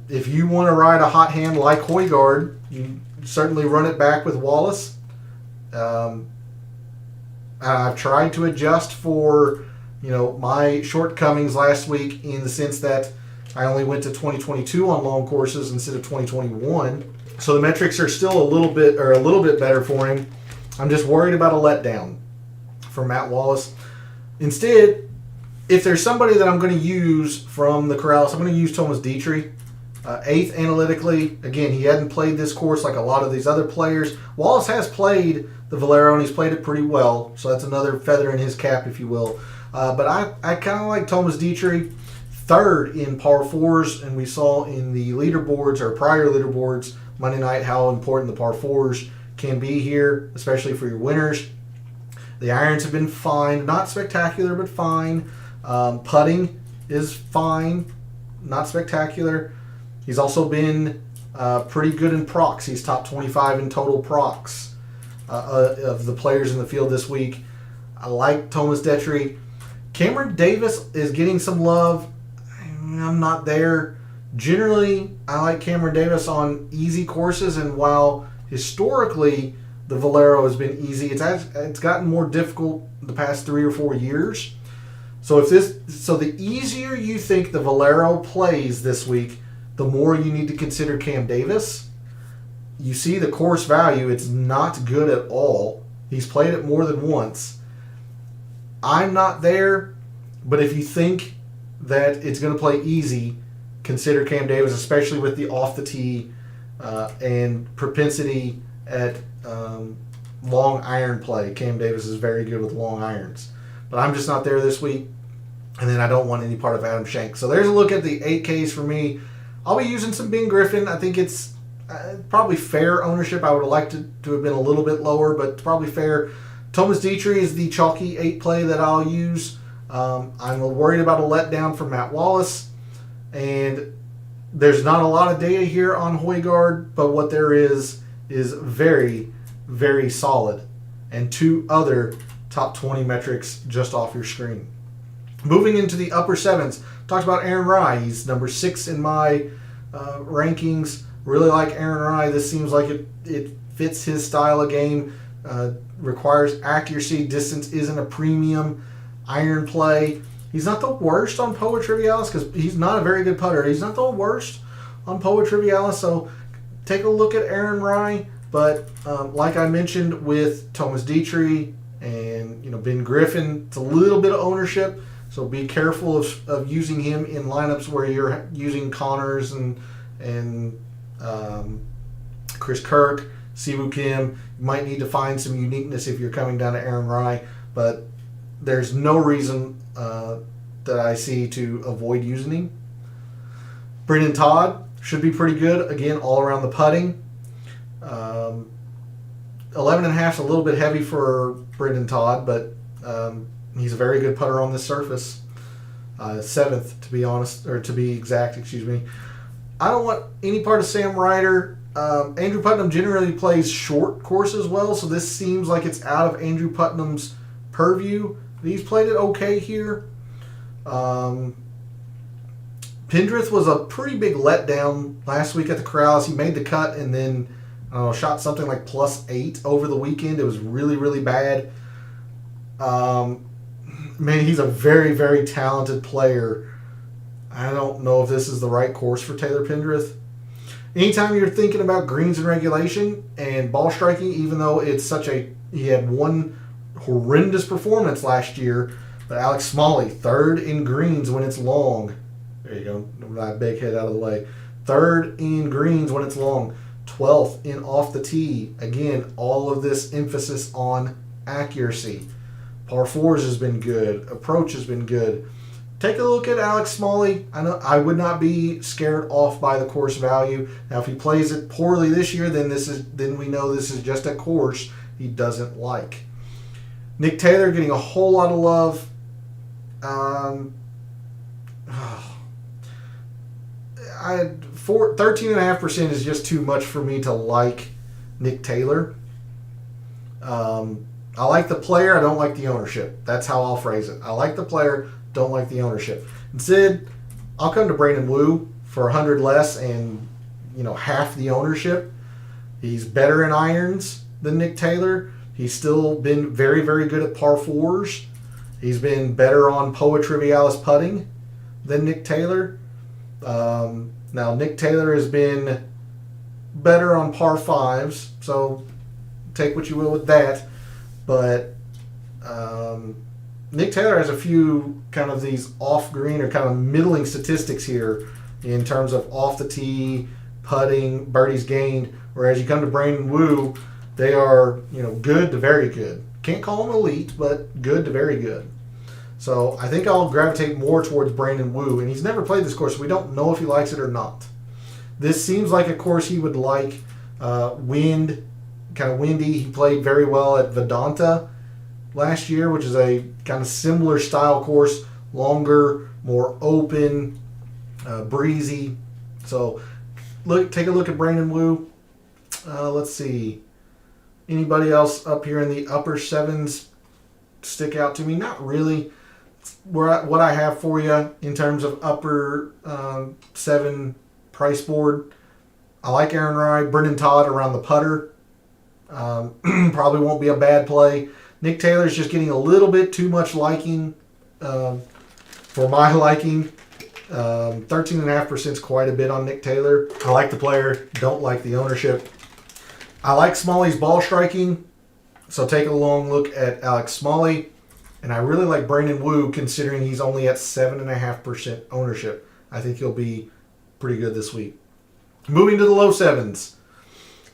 If you want to ride a hot hand like Højgaard, you certainly run it back with Wallace. I've tried to adjust for my shortcomings last week in the sense that I only went to 2022 on long courses instead of 2021. So the metrics are still a little bit better for him. I'm just worried about a letdown for Matt Wallace. Instead, if there's somebody that I'm going to use from the Corrales, I'm going to use Thomas Dietrich. 8th analytically. Again, he hadn't played this course like a lot of these other players. Wallace has played the Valero, and he's played it pretty well. So that's another feather in his cap, if you will. But I kind of like Thomas Dietrich. 3rd in par fours, and we saw in the leaderboards or prior leaderboards Monday night how important the par fours can be here, especially for your winners. The irons have been fine, not spectacular, but fine. Putting is fine, not spectacular. He's also been pretty good in procs. He's top 25 in total procs of the players in the field this week. I like Thomas Dietrich. Cameron Davis is getting some love. I'm not there. Generally, I like Cameron Davis on easy courses, and while historically the Valero has been easy, it's gotten more difficult the past 3 or 4 years. So the easier you think the Valero plays this week, the more you need to consider Cam Davis. You see the course value, it's not good at all. He's played it more than once. I'm not there, but if you think that it's going to play easy, consider Cam Davis, especially with the off the tee and propensity at long iron play. Cam Davis is very good with long irons. But I'm just not there this week, and then I don't want any part of Adam Schenk. So there's a look at the 8Ks for me. I'll be using some Ben Griffin. I think it's probably fair ownership. I would have liked it to have been a little bit lower, but it's probably fair. Thomas Dietrich is the chalky 8 play that I'll use. I'm worried about a letdown from Matt Wallace, and there's not a lot of data here on Højgaard, but what there is very, very solid, and 2 other top 20 metrics just off your screen. Moving into the upper 7s, talked about Aaron Rai. He's number 6 in my rankings. Really like Aaron Rai. This seems like it fits his style of game. Requires accuracy. Distance isn't a premium. Iron play. He's not the worst on POA Trivialis because he's not a very good putter. He's not the worst on POA Trivialis, so take a look at Aaron Rai. But like I mentioned with Thomas Dietrich and Ben Griffin, it's a little bit of ownership, so be careful of using him in lineups where you're using Connors and Chris Kirk, Siwoo Kim. You might need to find some uniqueness if you're coming down to Aaron Rai, but there's no reason that I see to avoid using him. Brendan Todd should be pretty good. Again, all around the putting. 11.5 is a little bit heavy for Brendan Todd, but he's a very good putter on this surface. 7th, to be honest, or to be exact, excuse me. I don't want any part of Sam Ryder. Andrew Putnam generally plays short courses well, so this seems like it's out of Andrew Putnam's purview. He's played it okay here. Pendrith was a pretty big letdown last week at the Corrales. He made the cut and then shot something like +8 over the weekend. It was really, really bad. Man, he's a very, very talented player. I don't know if this is the right course for Taylor Pendrith. Anytime you're thinking about greens and regulation and ball striking, even though he had one horrendous performance last year, but Alex Smalley, 3rd in greens when it's long. There you go, my big head out of the way. 3rd in greens when it's long. 12th in off the tee. Again, all of this emphasis on accuracy. Par 4s has been good. Approach has been good. Take a look at Alex Smalley. I would not be scared off by the course value. Now, if he plays it poorly this year, then we know this is just a course he doesn't like. Nick Taylor getting a whole lot of love. 13.5% is just too much for me to like Nick Taylor. I like the player. I don't like the ownership. That's how I'll phrase it. I like the player. Don't like the ownership. Instead, I'll come to Brandon Wu for 100 less and half the ownership. He's better in irons than Nick Taylor. He's still been very, very good at par 4s. He's been better on Poa Trivialis putting than Nick Taylor. Now, Nick Taylor has been better on par 5s, so take what you will with that. But Nick Taylor has a few kind of these off-green or kind of middling statistics here in terms of off the tee, putting, birdies gained, whereas you come to Brandon Wu, they are good to very good. Can't call them elite, but good to very good. So I think I'll gravitate more towards Brandon Wu, and he's never played this course, so we don't know if he likes it or not. This seems like a course he would like. Wind, kind of windy. He played very well at Vedanta last year, which is a kind of similar style course, longer, more open, breezy. So take a look at Brandon Wu. Let's see. Anybody else up here in the upper 7s stick out to me? Not really. What I have for you in terms of upper 7 price board, I like Aaron Rai, Brendan Todd around the putter. Probably won't be a bad play. Nick Taylor's just getting a little bit too much liking for my liking. 13.5% is quite a bit on Nick Taylor. I like the player, don't like the ownership. I like Smalley's ball striking, so take a long look at Alex Smalley. And I really like Brandon Wu, considering he's only at 7.5% ownership. I think he'll be pretty good this week. Moving to the low 7s.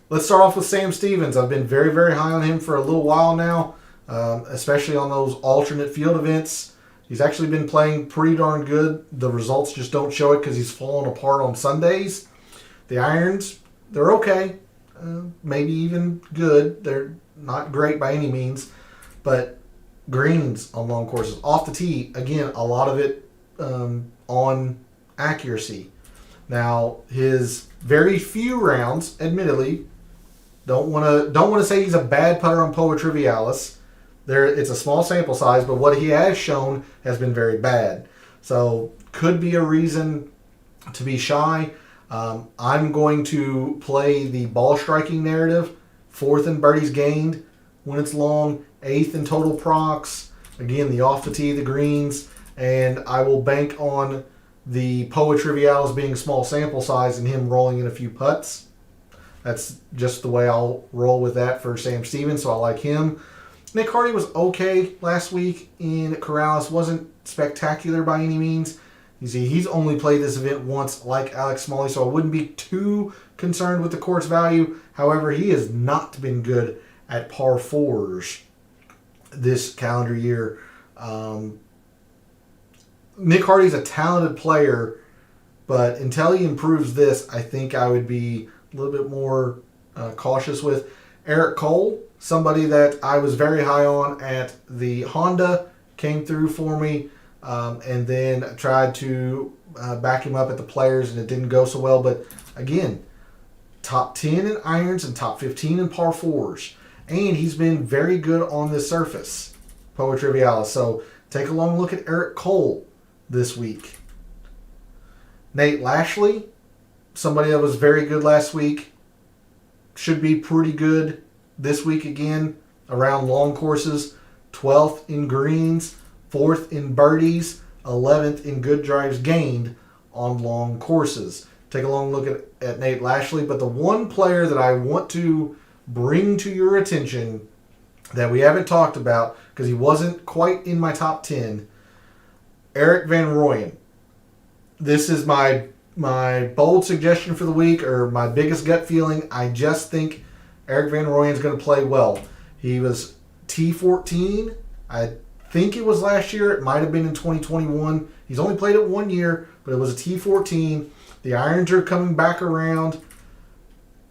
Let's start off with Sam Stevens. I've been very, very high on him for a little while now, especially on those alternate field events. He's actually been playing pretty darn good. The results just don't show it because he's falling apart on Sundays. The irons, they're okay. Maybe even good. They're not great by any means. But greens on long courses. Off the tee, again, a lot of it on accuracy. Now, his very few rounds, admittedly, don't want to say he's a bad putter on Poa Trivialis. It's a small sample size, but what he has shown has been very bad. So, could be a reason to be shy. I'm going to play the ball striking narrative. 4th in birdies gained when it's long. 8th in total procs. Again, the off the tee, the greens. And I will bank on the Poa Trivialis being small sample size and him rolling in a few putts. That's just the way I'll roll with that for Sam Stevens, so I like him. Nick Hardy was okay last week in Corrales. Wasn't spectacular by any means. You see, he's only played this event once, like Alex Smalley, so I wouldn't be too concerned with the course value. However, he has not been good at par 4s this calendar year. Nick Hardy's a talented player, but until he improves this, I think I would be a little bit more cautious with. Eric Cole, somebody that I was very high on at the Honda, came through for me, and then tried to back him up at the Players, and it didn't go so well. But again, top 10 in irons and top 15 in par 4s. And he's been very good on this surface, Poa Trivialis. So take a long look at Eric Cole this week. Nate Lashley, somebody that was very good last week, should be pretty good this week again around long courses. 12th in greens, 4th in birdies, 11th in good drives gained on long courses. Take a long look at Nate Lashley. But the one player that I want to bring to your attention that we haven't talked about because he wasn't quite in my top 10, Erik van Rooyen. This is my bold suggestion for the week, or my biggest gut feeling. I just think Erik van Rooyen is going to play well. He was T14. I think it was last year. It might have been in 2021. He's only played it 1 year, but it was a T14. The irons are coming back around.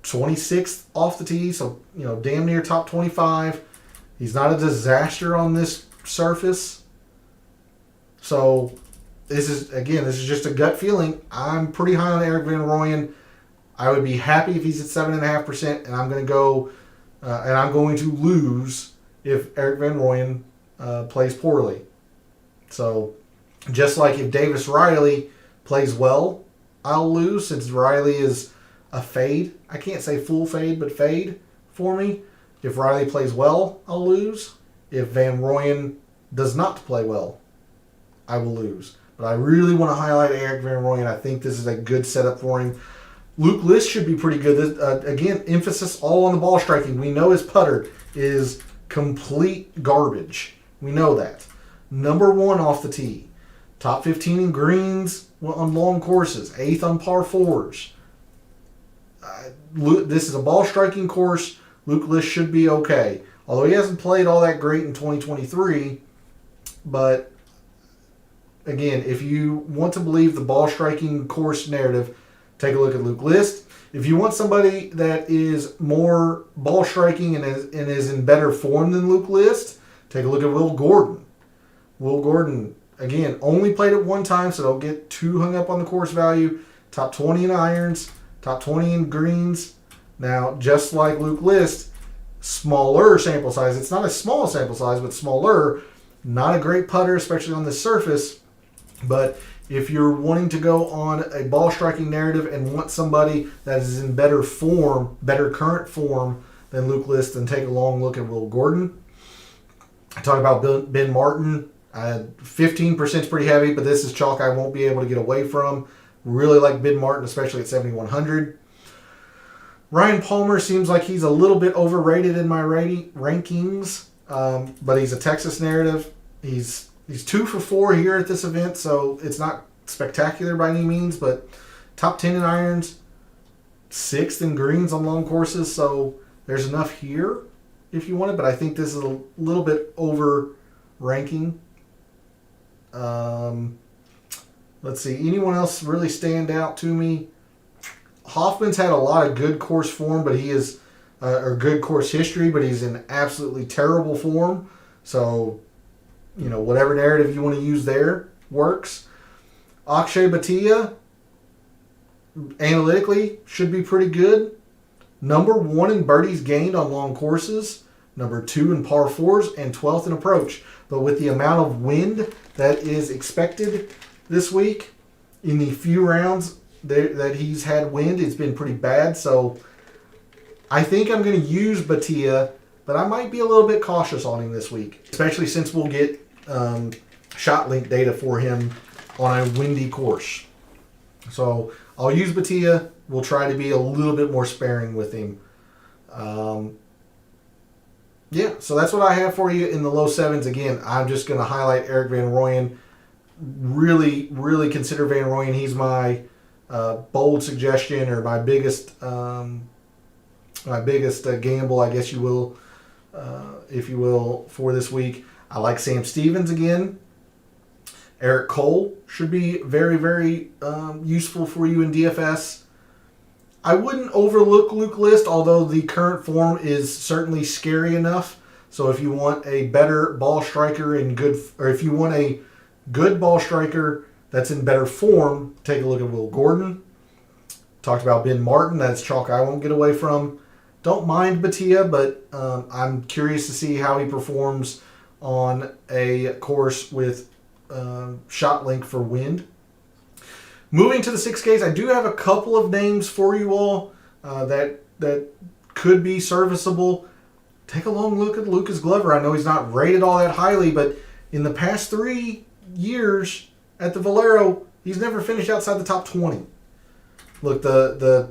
26th off the tee, so damn near top 25. He's not a disaster on this surface. So this is just a gut feeling. I'm pretty high on Erik van Rooyen. I would be happy if he's at 7.5%, and I'm going to go, and I'm going to lose if Erik van Rooyen plays poorly. So just like if Davis Riley plays well, I'll lose, since Riley is a fade. I can't say full fade, but fade for me. If Riley plays well, I'll lose. If Van Rooyen does not play well, I will lose. But I really want to highlight Erik van Rooyen. I think this is a good setup for him. Luke List should be pretty good. Again, emphasis all on the ball striking. We know his putter is complete garbage. We know that. Number 1 off the tee. Top 15 in greens on long courses. 8th on par 4s. This is a ball striking course. Luke List should be okay. Although he hasn't played all that great in 2023. But again, if you want to believe the ball striking course narrative, take a look at Luke List. If you want somebody that is more ball striking and is in better form than Luke List, take a look at Will Gordon. Will Gordon, again, only played it 1 time, so don't get too hung up on the course value. Top 20 in irons, top 20 in greens. Now, just like Luke List, smaller sample size. It's not a small sample size, but smaller. Not a great putter, especially on this surface. But if you're wanting to go on a ball striking narrative and want somebody that is in better form, better current form than Luke List, then take a long look at Will Gordon. I talked about Ben Martin. 15% is pretty heavy, but this is chalk I won't be able to get away from. Really like Ben Martin, especially at 7,100. Ryan Palmer seems like he's a little bit overrated in my rankings, but he's a Texas narrative. He's 2 for 4 here at this event, so it's not spectacular by any means, but top 10 in irons, 6th in greens on long courses, so there's enough here if you want it, but I think this is a little bit over ranking. Let's see, anyone else really stand out to me? Hoffman's had a lot of good course form, but he is, or good course history, but he's in absolutely terrible form. So, whatever narrative you want to use there works. Akshay Bhatia, analytically, should be pretty good. Number 1 in birdies gained on long courses. Number 2 in par 4s, and 12th in approach. But with the amount of wind that is expected this week, in the few rounds that he's had wind, it's been pretty bad. So I think I'm going to use Bhatia, but I might be a little bit cautious on him this week, especially since we'll get shot link data for him on a windy course. So I'll use Bhatia. We'll try to be a little bit more sparing with him. So that's what I have for you in the low 7s. Again, I'm just going to highlight Erik van Rooyen. Really, really consider Van Rooyen. He's my bold suggestion, or my biggest gamble, I guess you will, if you will, for this week. I like Sam Stevens again. Eric Cole should be very, very useful for you in DFS. I wouldn't overlook Luke List, although the current form is certainly scary enough. So if you want a better ball striker or if you want a good ball striker that's in better form, take a look at Will Gordon. Talked about Ben Martin. That's chalk I won't get away from. Don't mind Batia, but I'm curious to see how he performs on a course with shot length for wind. Moving to the 6Ks, I do have a couple of names for you all that could be serviceable. Take a long look at Lucas Glover. I know he's not rated all that highly, but in the past 3 years at the Valero, he's never finished outside the top 20. Look, the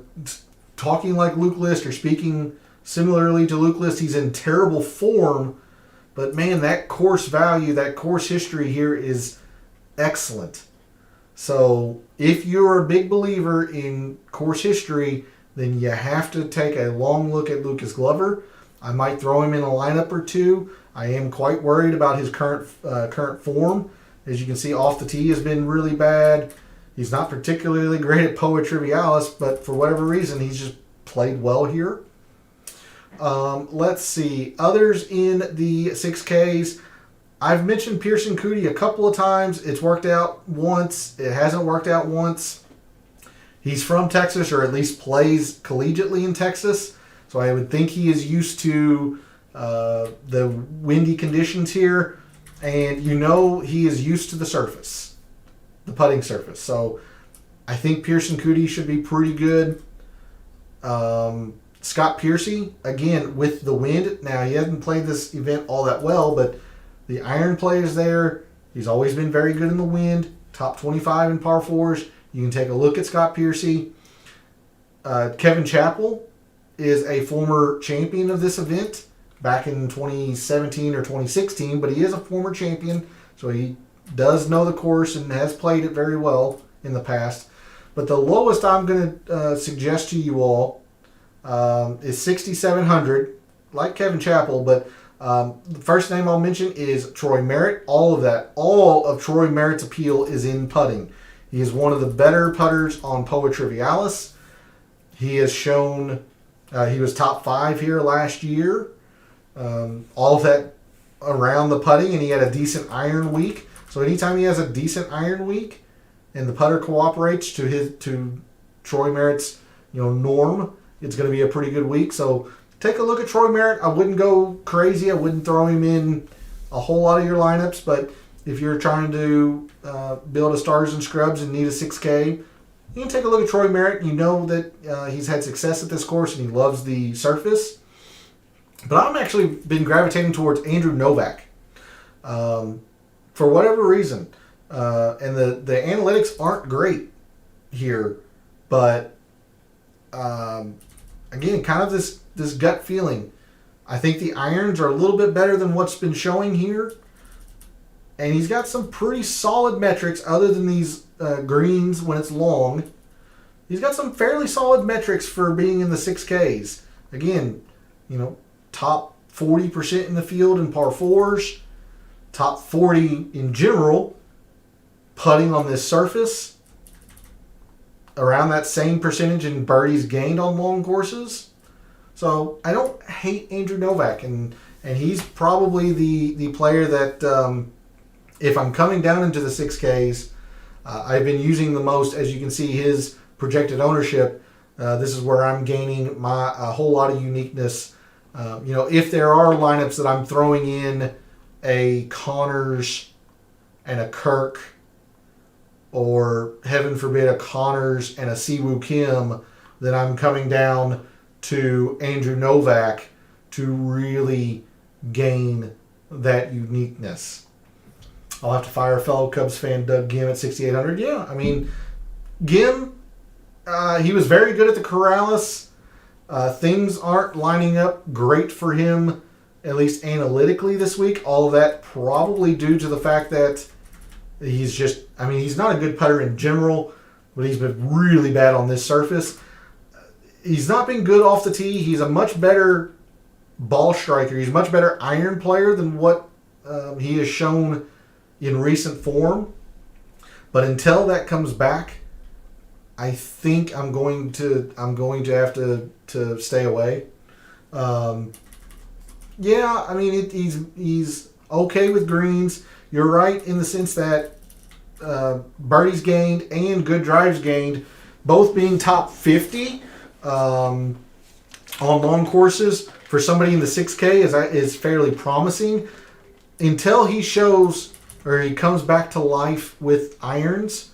talking like Luke List or speaking similarly to Luke List, he's in terrible form, but man, that course value, that course history here is excellent. So if you're a big believer in course history, then you have to take a long look at Lucas Glover. I might throw him in a lineup or two. I am quite worried about his current form. As you can see, off the tee has been really bad. He's not particularly great at Poa Trivialis, but for whatever reason, he's just played well here. Let's see. Others in the 6Ks. I've mentioned Pearson Coody a couple of times. It's worked out once. It hasn't worked out once. He's from Texas, or at least plays collegiately in Texas. So I would think he is used to the windy conditions here. And he is used to the surface, the putting surface. So I think Pearson Coody should be pretty good. Scott Piercy, again, with the wind. Now, he hasn't played this event all that well, but the iron play is there. He's always been very good in the wind. Top 25 in par fours. You can take a look at Scott Piercy. Kevin Chappell is a former champion of this event back in 2017 or 2016, but he is a former champion, so he does know the course and has played it very well in the past. But the lowest I'm going to suggest to you all is 6,700, like Kevin Chappell, but the first name I'll mention is Troy Merritt. All of Troy Merritt's appeal is in putting. He is one of the better putters on Poa Trivialis. He has shown he was top 5 here last year. All of that around the putting, and he had a decent iron week. So anytime he has a decent iron week and the putter cooperates to Troy Merritt's norm, it's going to be a pretty good week. So take a look at Troy Merritt. I wouldn't go crazy. I wouldn't throw him in a whole lot of your lineups, but if you're trying to build a stars and scrubs and need a 6K, you can take a look at Troy Merritt. You know that he's had success at this course and he loves the surface. But I've actually been gravitating towards Andrew Novak for whatever reason. And the analytics aren't great here, but again, kind of this gut feeling. I think the irons are a little bit better than what's been showing here. And he's got some pretty solid metrics other than these greens when it's long. He's got some fairly solid metrics for being in the 6Ks. Again, top 40% in the field in par 4s. Top 40 in general putting on this surface. Around that same percentage in birdies gained on long courses. So I don't hate Andrew Novak. And he's probably the player that... if I'm coming down into the 6Ks, I've been using the most. As you can see, his projected ownership, this is where I'm gaining a whole lot of uniqueness. If there are lineups that I'm throwing in a Connors and a Kirk, or heaven forbid a Connors and a Siwoo Kim, then I'm coming down to Andrew Novak to really gain that uniqueness. I'll have to fire fellow Cubs fan Doug Gim at 6,800. Yeah, I mean, Gim, he was very good at the Corrales. Things aren't lining up great for him, at least analytically this week. All of that probably due to the fact that he's not a good putter in general, but he's been really bad on this surface. He's not been good off the tee. He's a much better ball striker. He's a much better iron player than what he has shown in recent form. But until that comes back, I think I'm going to have to stay away. Yeah, I mean he's okay with greens. You're right in the sense that birdies gained and good drives gained, both being top 50 on long courses for somebody in the 6K is fairly promising. Until he shows or he comes back to life with irons,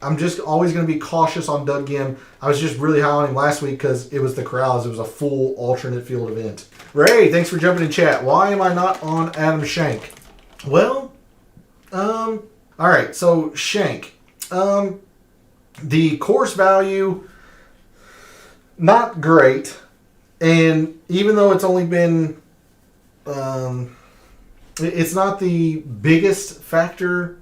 I'm just always going to be cautious on Doug Gim. I was just really high on him last week because it was the Corrales. It was a full alternate field event. Ray, thanks for jumping in chat. Why am I not on Adam Schenk? Well, all right. So Schenk, the course value, not great, and even though it's only been, it's not the biggest factor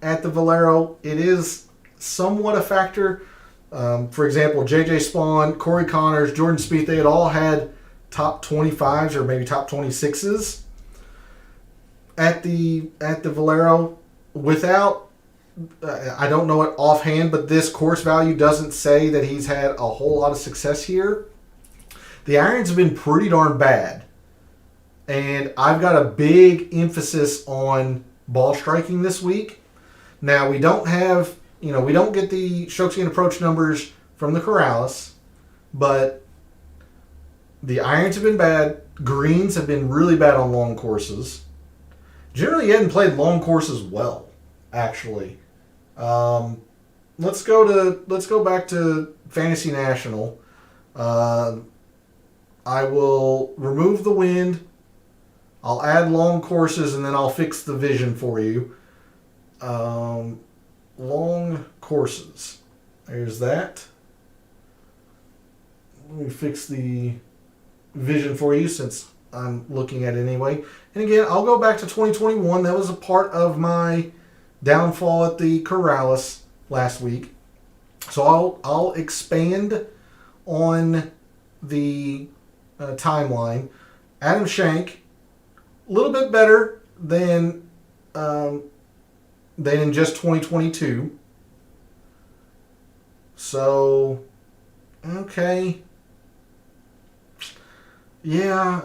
at the Valero. It is somewhat a factor. For example, JJ Spawn, Corey Connors, Jordan Spieth, they had all had top 25s or maybe top 26s at the Valero. Without, I don't know it offhand, but this course value doesn't say that he's had a whole lot of success here. The irons have been pretty darn bad, and I've got a big emphasis on ball striking this week. Now we don't have, we don't get the strokes gained approach numbers from the Corrales, but the irons have been bad. Greens have been really bad on long courses. Generally, he hadn't played long courses well, actually. Let's go back to Fantasy National. I will remove the wind. I'll add long courses, and then I'll fix the vision for you. Long courses. There's that. Let me fix the vision for you since I'm looking at it anyway. And again, I'll go back to 2021. That was a part of my downfall at the Corrales last week. So I'll expand on the timeline. Adam Schenk, a little bit better than in just 2022. So, okay. Yeah,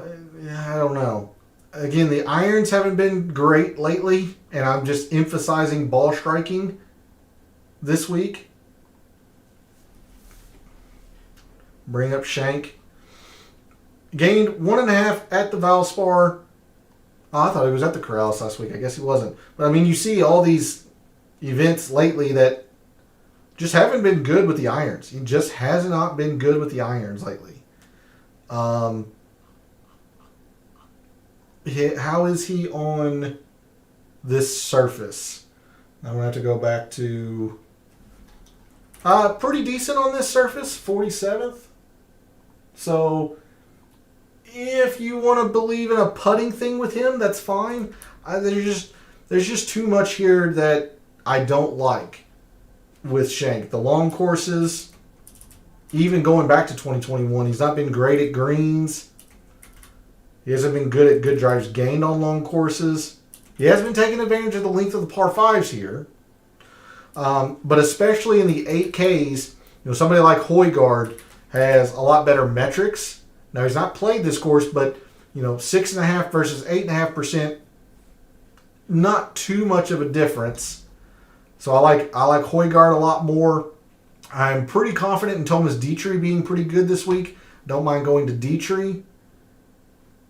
I don't know. Again, the irons haven't been great lately, and I'm just emphasizing ball striking this week. Bring up Schenk. Gained 1.5 at the Valspar. Oh, I thought he was at the Corrales last week. I guess he wasn't. But, I mean, you see all these events lately that just haven't been good with the irons. He just has not been good with the irons lately. How is he on this surface? I'm going to have to go back to... pretty decent on this surface, 47th. So, if you want to believe in a putting thing with him, that's fine. There's just too much here that I don't like with Schenk. The long courses, even going back to 2021, he's not been great at greens. He hasn't been good at good drives gained on long courses. He has been taking advantage of the length of the par 5s here. But especially in the 8Ks, somebody like Højgaard has a lot better metrics. Now, he's not played this course, but, 6.5 versus 8.5%, not too much of a difference. So I like Højgaard a lot more. I'm pretty confident in Thomas Dietrich being pretty good this week. Don't mind going to Dietrich.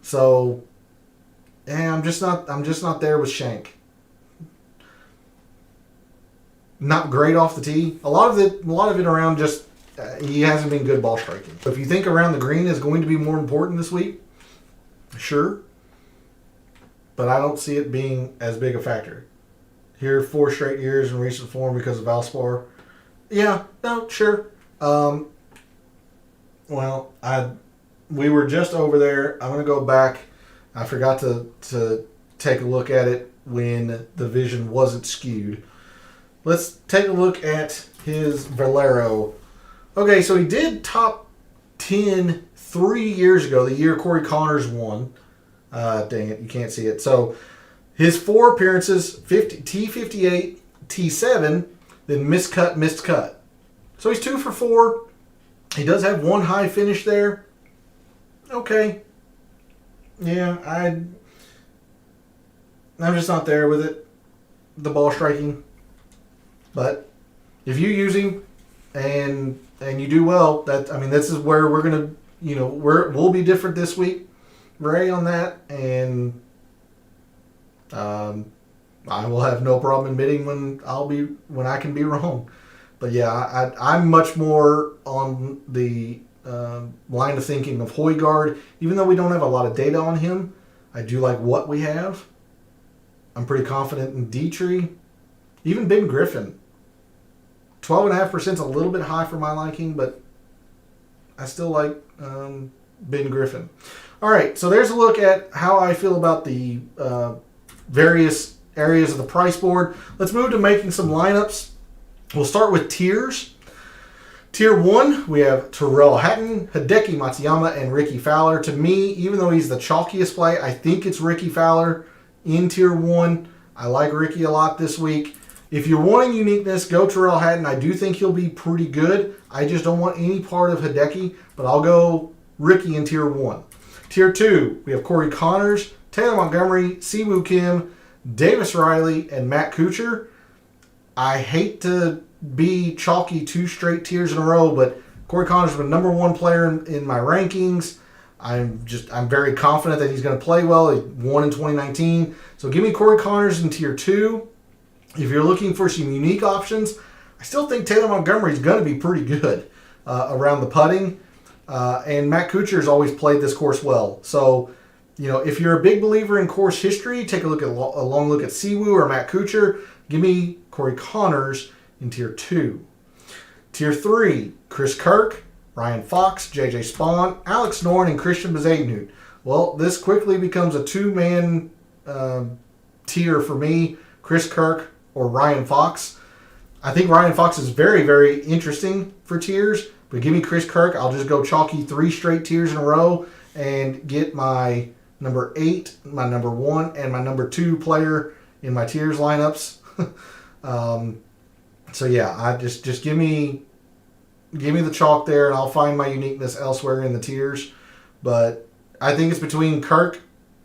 So, I'm just not there with Schenk. Not great off the tee. A lot of it around just he hasn't been good ball striking. So if you think around the green is going to be more important this week, sure. But I don't see it being as big a factor. Here, 4 straight years in recent form because of Valspar. Yeah, no, sure. We were just over there. I'm going to go back. I forgot to take a look at it when the vision wasn't skewed. Let's take a look at his Valero. Okay, so he did top 10 3 years ago, the year Corey Connors won. Dang it, you can't see it. So his 4 appearances, T58, T7, then miscut, missed cut. So he's 2 for 4. He does have one high finish there. Okay. Yeah, I'm just not there with it. The ball striking. But if you use him and you do well, this is where we're gonna, we'll be different this week, Ray, on that, and I will have no problem admitting when I can be wrong. But yeah, I'm much more on the line of thinking of Højgaard. Even though we don't have a lot of data on him, I do like what we have. I'm pretty confident in Dietrich. Even Ben Griffin. 12.5% is a little bit high for my liking, but I still like Ben Griffin. All right, so there's a look at how I feel about the various areas of the price board. Let's move to making some lineups. We'll start with tiers. Tier 1, we have Tyrrell Hatton, Hideki Matsuyama, and Ricky Fowler. To me, even though he's the chalkiest play, I think it's Ricky Fowler in Tier 1. I like Ricky a lot this week. If you're wanting uniqueness, go Tyrrell Hatton. I do think he'll be pretty good. I just don't want any part of Hideki, but I'll go Ricky in Tier 1. Tier 2, we have Corey Connors, Taylor Montgomery, Siwoo Kim, Davis Riley, and Matt Kuchar. I hate to be chalky 2 straight tiers in a row, but Corey Connors is the number 1 player in my rankings. I'm very confident that he's going to play well. He won in 2019. So give me Corey Connors in Tier 2. If you're looking for some unique options, I still think Taylor Montgomery is going to be pretty good around the putting. And Matt Kuchar has always played this course well. So, if you're a big believer in course history, take a long look at Siwoo or Matt Kuchar. Give me Corey Connors in Tier 2. Tier 3, Chris Kirk, Ryan Fox, JJ Spawn, Alex Noren, and Christian Bezuidenhout. Well, this quickly becomes a 2-man tier for me, Chris Kirk or Ryan Fox. I think Ryan Fox is very, very interesting for tiers, but give me Chris Kirk. I'll just go chalky 3 straight tiers in a row and get my number 8, my number 1, and my number 2 player in my tiers lineups. So yeah, I just give me the chalk there, and I'll find my uniqueness elsewhere in the tiers. But I think it's between Kirk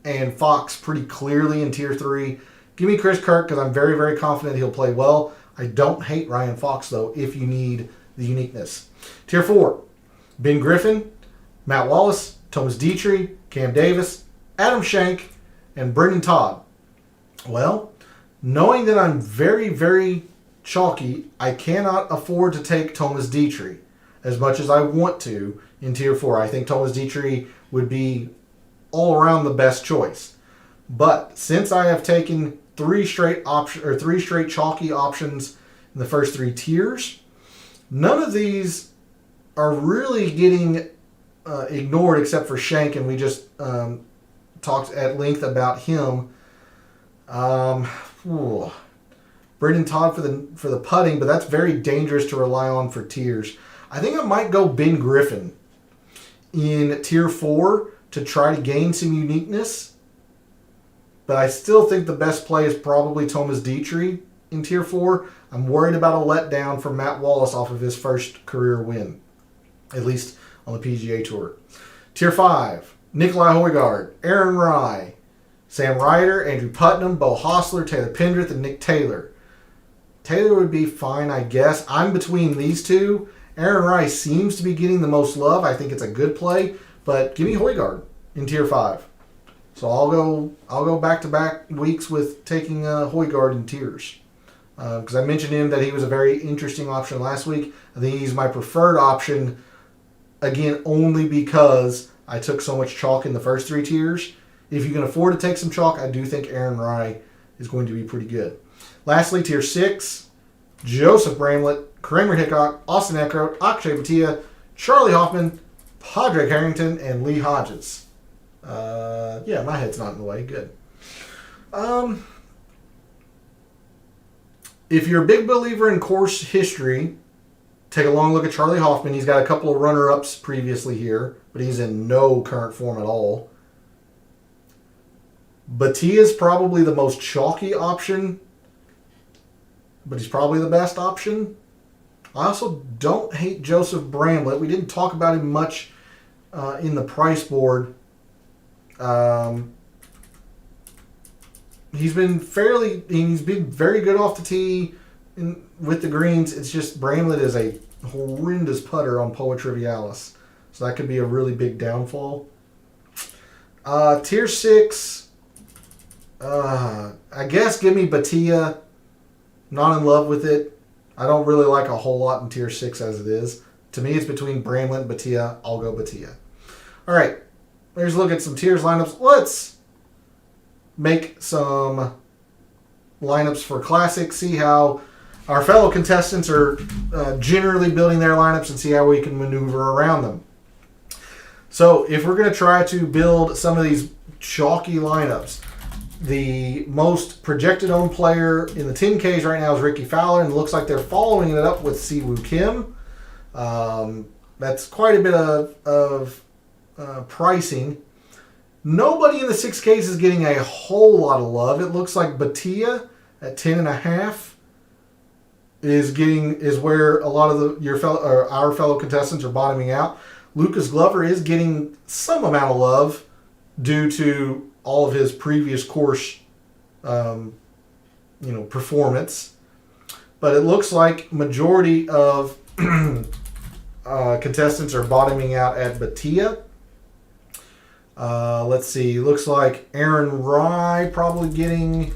and Fox pretty clearly in Tier 3. Give me Chris Kirk because I'm very, very confident he'll play well. I don't hate Ryan Fox, though, if you need the uniqueness. Tier 4, Ben Griffin, Matt Wallace, Thomas Dietrich, Cam Davis, Adam Schenk, and Brendan Todd. Well, knowing that I'm very, very chalky, I cannot afford to take Thomas Dietrich as much as I want to in Tier 4. I think Thomas Dietrich would be all around the best choice. But since I have taken 3 straight chalky options in the first 3 tiers, none of these are really getting ignored except for Schenk, and we just talked at length about him. Brendan Todd for the putting, but that's very dangerous to rely on for tiers. I think I might go Ben Griffin in Tier 4 to try to gain some uniqueness. But I still think the best play is probably Thomas Dietrich in Tier 4. I'm worried about a letdown from Matt Wallace off of his first career win, at least on the PGA Tour. Tier 5, Nikolai Højgaard, Aaron Rai, Sam Ryder, Andrew Putnam, Bo Hostler, Taylor Pendrith, and Nick Taylor. Taylor would be fine, I guess. I'm between these 2. Aaron Rai seems to be getting the most love. I think it's a good play, but give me Højgaard in Tier 5. So I'll go back-to-back weeks with taking Højgaard in tiers. Because I mentioned him that he was a very interesting option last week. I think he's my preferred option, again, only because I took so much chalk in the first 3 tiers. If you can afford to take some chalk, I do think Aaron Rai is going to be pretty good. Lastly, Tier 6, Joseph Bramlett, Kramer Hickok, Austin Eckroat, Akshay Bhatia, Charlie Hoffman, Padraig Harrington, and Lee Hodges. Yeah, my head's not in the way. Good. If you're a big believer in course history, take a long look at Charlie Hoffman. He's got a couple of runner-ups previously here, but he's in no current form at all. Bhatia is probably the most chalky option but he's probably the best option. I also don't hate Joseph Bramlett. We didn't talk about him much in the price board. He's been very good off the tee with the greens. It's just Bramlett is a horrendous putter on Poa Trivialis. So that could be a really big downfall. Tier 6, I guess give me Batia. Not in love with it. I don't really like a whole lot in Tier 6 as it is. To me, it's between Bramlett and Batia. I'll go Batia. All right. Let's look at some tiers lineups. Let's make some lineups for Classic. See how our fellow contestants are generally building their lineups and see how we can maneuver around them. So if we're going to try to build some of these chalky lineups, the most projected owned player in the 10Ks right now is Ricky Fowler, and it looks like they're following it up with Siwoo Kim. That's quite a bit of pricing. Nobody in the 6Ks is getting a whole lot of love. It looks like Batia at 10.5 is where a lot of our fellow contestants are bottoming out. Lucas Glover is getting some amount of love due to all of his previous course, performance. But it looks like majority of contestants are bottoming out at Batia. Let's see. Looks like Aaron Rye probably getting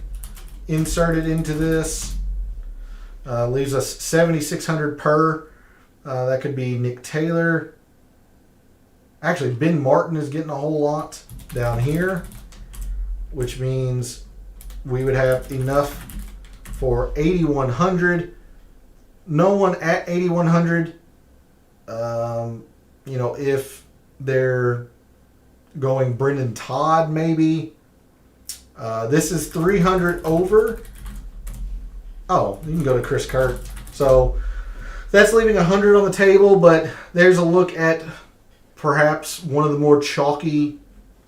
inserted into this. Leaves us 7,600 per. That could be Nick Taylor. Actually, Ben Martin is getting a whole lot down here, which means we would have enough for 8,100. No one at 8,100. If they're going Brendan Todd, maybe. This is 300 over. Oh, you can go to Chris Kirk. So that's leaving 100 on the table, but there's a look at perhaps one of the more chalky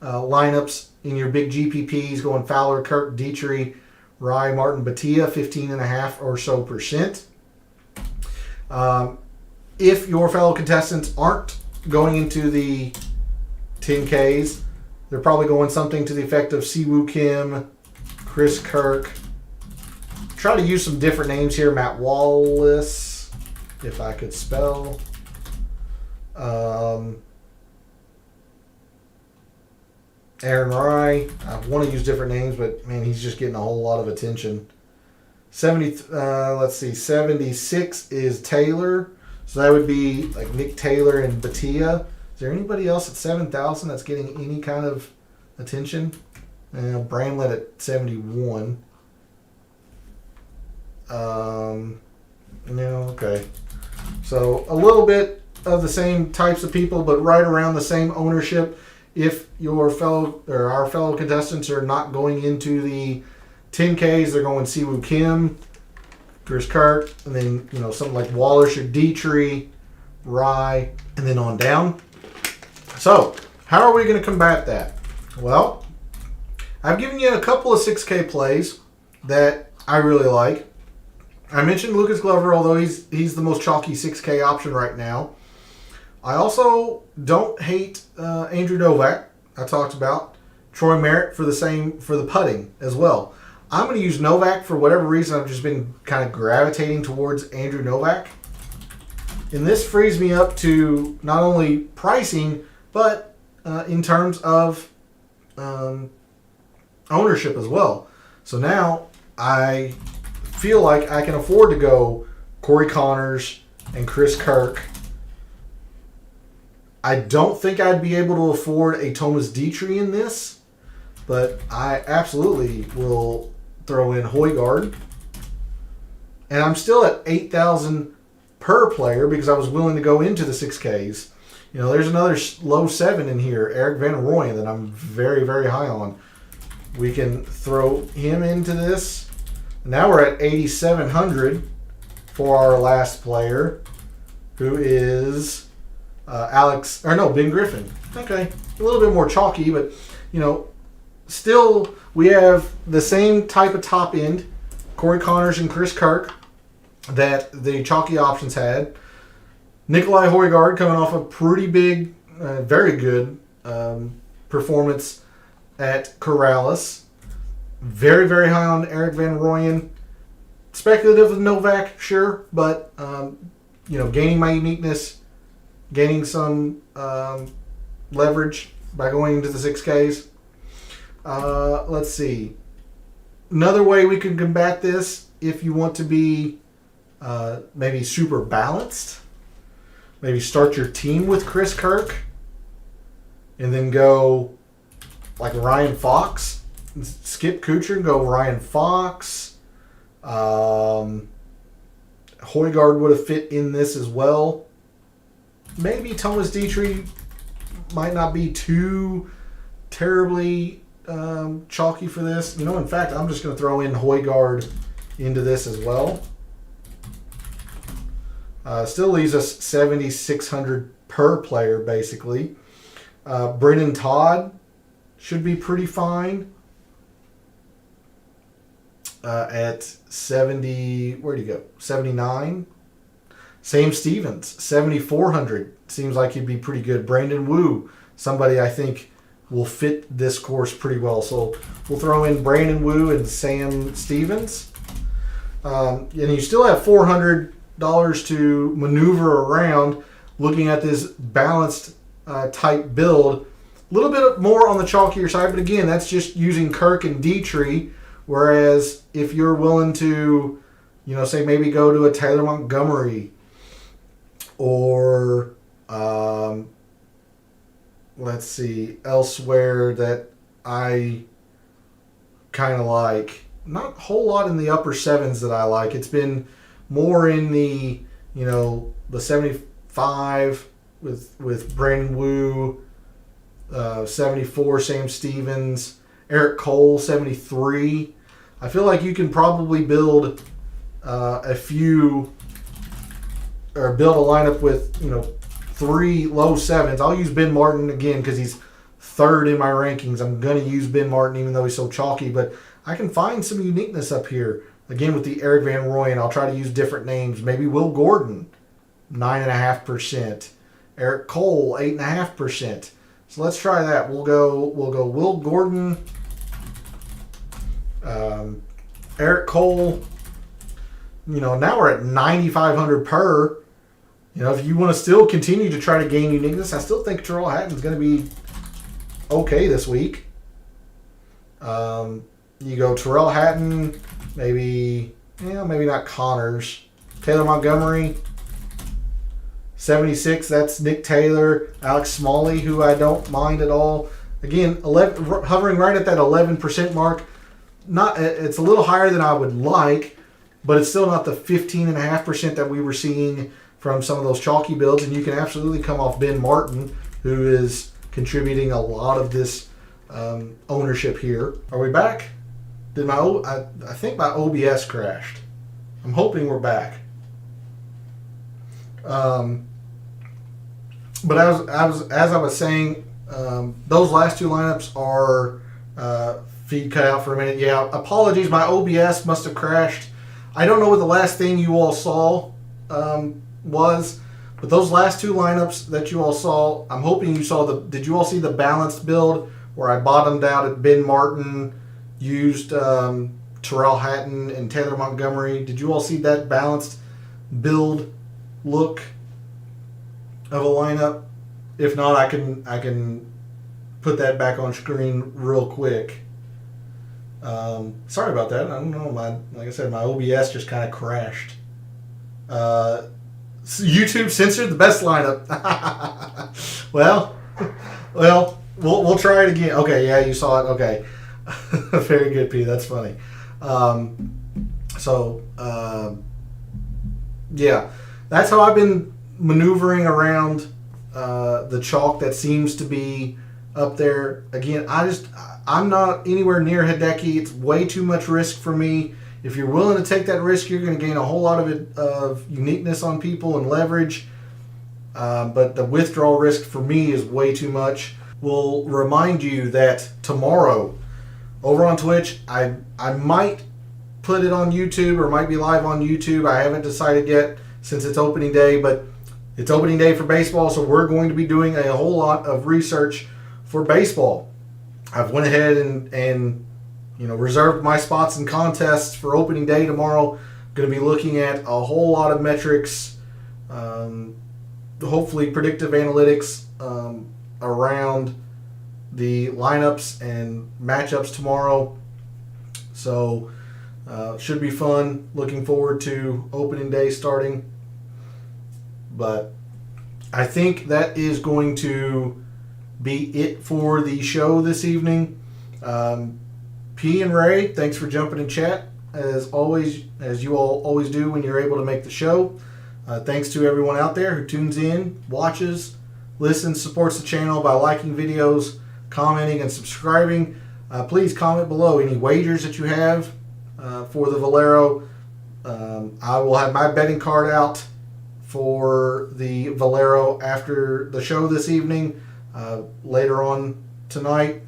lineups in your big GPPs, going Fowler, Kirk, Dietrich, Rye, Martin, Batia, 15.5% or so. If your fellow contestants aren't going into the 10Ks, they're probably going something to the effect of Siwoo Kim, Chris Kirk. Try to use some different names here. Matt Wallace, if I could spell. Aaron Rye. I want to use different names, but man, he's just getting a whole lot of attention. 76 is Taylor. So that would be like Nick Taylor and Batia. Is there anybody else at 7,000 that's getting any kind of attention? Bramlett at 71. Okay. So a little bit of the same types of people, but right around the same ownership. If our fellow contestants are not going into the 10Ks, they're going Siwoo Kim, Chris Kirk, and then something like Wallace or Dietrich, Rye, and then on down. So how are we going to combat that? Well, I've given you a couple of 6K plays that I really like. I mentioned Lucas Glover, although he's the most chalky 6K option right now. I also don't hate Andrew Novak. I talked about Troy Merritt for the putting as well. I'm going to use Novak for whatever reason. I've just been kind of gravitating towards Andrew Novak. And this frees me up to not only pricing, but in terms of ownership as well. So now I feel like I can afford to go Corey Connors and Chris Kirk. I don't think I'd be able to afford a Thomas Dietrich in this, but I absolutely will throw in Højgaard. And I'm still at 8,000 per player because I was willing to go into the 6Ks. There's another low 7 in here, Eric Van Rooyen, that I'm very, very high on. We can throw him into this. Now we're at 8,700 for our last player, who is Ben Griffin. Okay, a little bit more chalky, but still we have the same type of top end, Corey Connors and Chris Kirk. that the chalky options had. Nikolai Højgaard coming off a pretty big, very good performance at Corrales. Very, very high on Erik van Rooyen. Speculative with Novak, sure, but gaining my uniqueness, gaining some leverage by going into the 6Ks. Let's see. Another way we can combat this, if you want to be maybe super balanced, maybe start your team with Chris Kirk and then go like Ryan Fox. Skip Kuchar and go Ryan Fox. Højgaard would have fit in this as well. Maybe Thomas Dietrich might not be too terribly chalky for this. In fact, I'm just going to throw in Højgaard into this as well. Still leaves us 7,600 per player, basically. Brennan Todd should be pretty fine. At 70, where'd he go? 79. Sam Stevens, 7,400. Seems like he'd be pretty good. Brandon Wu, somebody I think will fit this course pretty well. So we'll throw in Brandon Wu and Sam Stevens. And you still have $400 to maneuver around looking at this balanced type build. A little bit more on the chalkier side, but again, that's just using Kirk and Dietrich. Whereas if you're willing to, say maybe go to a Taylor Montgomery or, let's see, elsewhere that I kind of like. Not a whole lot in the upper sevens that I like. It's been more in the, the 75 with Brandon Wu, 74 Sam Stevens, Eric Cole 73. I feel like you can probably build a lineup with 3 low sevens. I'll use Ben Martin again because he's third in my rankings. I'm gonna use Ben Martin even though he's so chalky, but I can find some uniqueness up here. Again with the Erik van Rooyen, I'll try to use different names. Maybe Will Gordon, 9.5%. Eric Cole, 8.5%. So let's try that. We'll go Will Gordon, Eric Cole. Now we're at 9,500 per. If you want to still continue to try to gain uniqueness, I still think Tyrrell Hatton's going to be okay this week. You go Tyrrell Hatton, maybe not Connors. Taylor Montgomery, 76, that's Nick Taylor. Alex Smalley, who I don't mind at all. Again, hovering right at that 11% mark. It's a little higher than I would like, but it's still not the 15.5% that we were seeing from some of those chalky builds. And you can absolutely come off Ben Martin, who is contributing a lot of this ownership here. Are we back? I think my OBS crashed. I'm hoping we're back. But as I was saying, those last two lineups are feed cut out for a minute. Yeah, apologies. My OBS must have crashed. I don't know what the last thing you all saw was, but those last two lineups that you all saw, I'm hoping you saw did you all see the balanced build where I bottomed out at Ben Martin, used Tyrrell Hatton and Taylor Montgomery? Did you all see that balanced build look of a lineup? If not, I can put that back on screen real quick. Sorry about that. I don't know. Like I said, my OBS just kind of crashed. YouTube censored the best lineup. well, we'll try it again. Okay, yeah, you saw it. Okay, very good, P. That's funny. Yeah, that's how I've been maneuvering around the chalk that seems to be up there. Again, I'm not anywhere near Hideki. It's way too much risk for me. If you're willing to take that risk, you're going to gain a whole lot of uniqueness on people and leverage. But the withdrawal risk for me is way too much. We'll remind you that tomorrow over on Twitch, I might put it on YouTube or might be live on YouTube. I haven't decided yet since it's opening day, but it's opening day for baseball, so we're going to be doing a whole lot of research for baseball. I've went ahead and reserved my spots and contests for opening day tomorrow. Going to be looking at a whole lot of metrics, hopefully predictive analytics around the lineups and matchups tomorrow. So should be fun. Looking forward to opening day starting. But I think that is going to be it for the show this evening. P and Ray, thanks for jumping in chat as always, as you all always do when you're able to make the show. Thanks to everyone out there who tunes in, watches, listens, supports the channel by liking videos, commenting, and subscribing. Please comment below any wagers that you have for the Valero. I will have my betting card out for the Valero after the show this evening, later on tonight.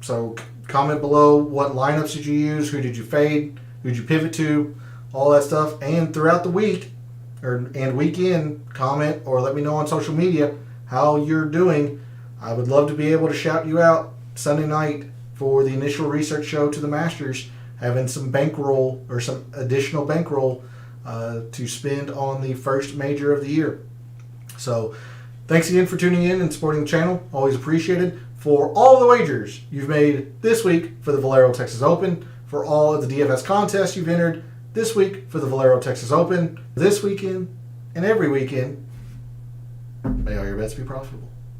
So comment below what lineups did you use, who did you fade, who did you pivot to, all that stuff. And throughout the week and weekend, comment or let me know on social media how you're doing. I would love to be able to shout you out Sunday night for the initial research show to the Masters, having some bankroll or some additional bankroll to spend on the first major of the year. So thanks again for tuning in and supporting the channel. Always appreciated. For all of the wagers you've made this week for the Valero Texas Open, for all of the DFS contests you've entered this week for the Valero Texas Open, this weekend and every weekend, may all your bets be profitable.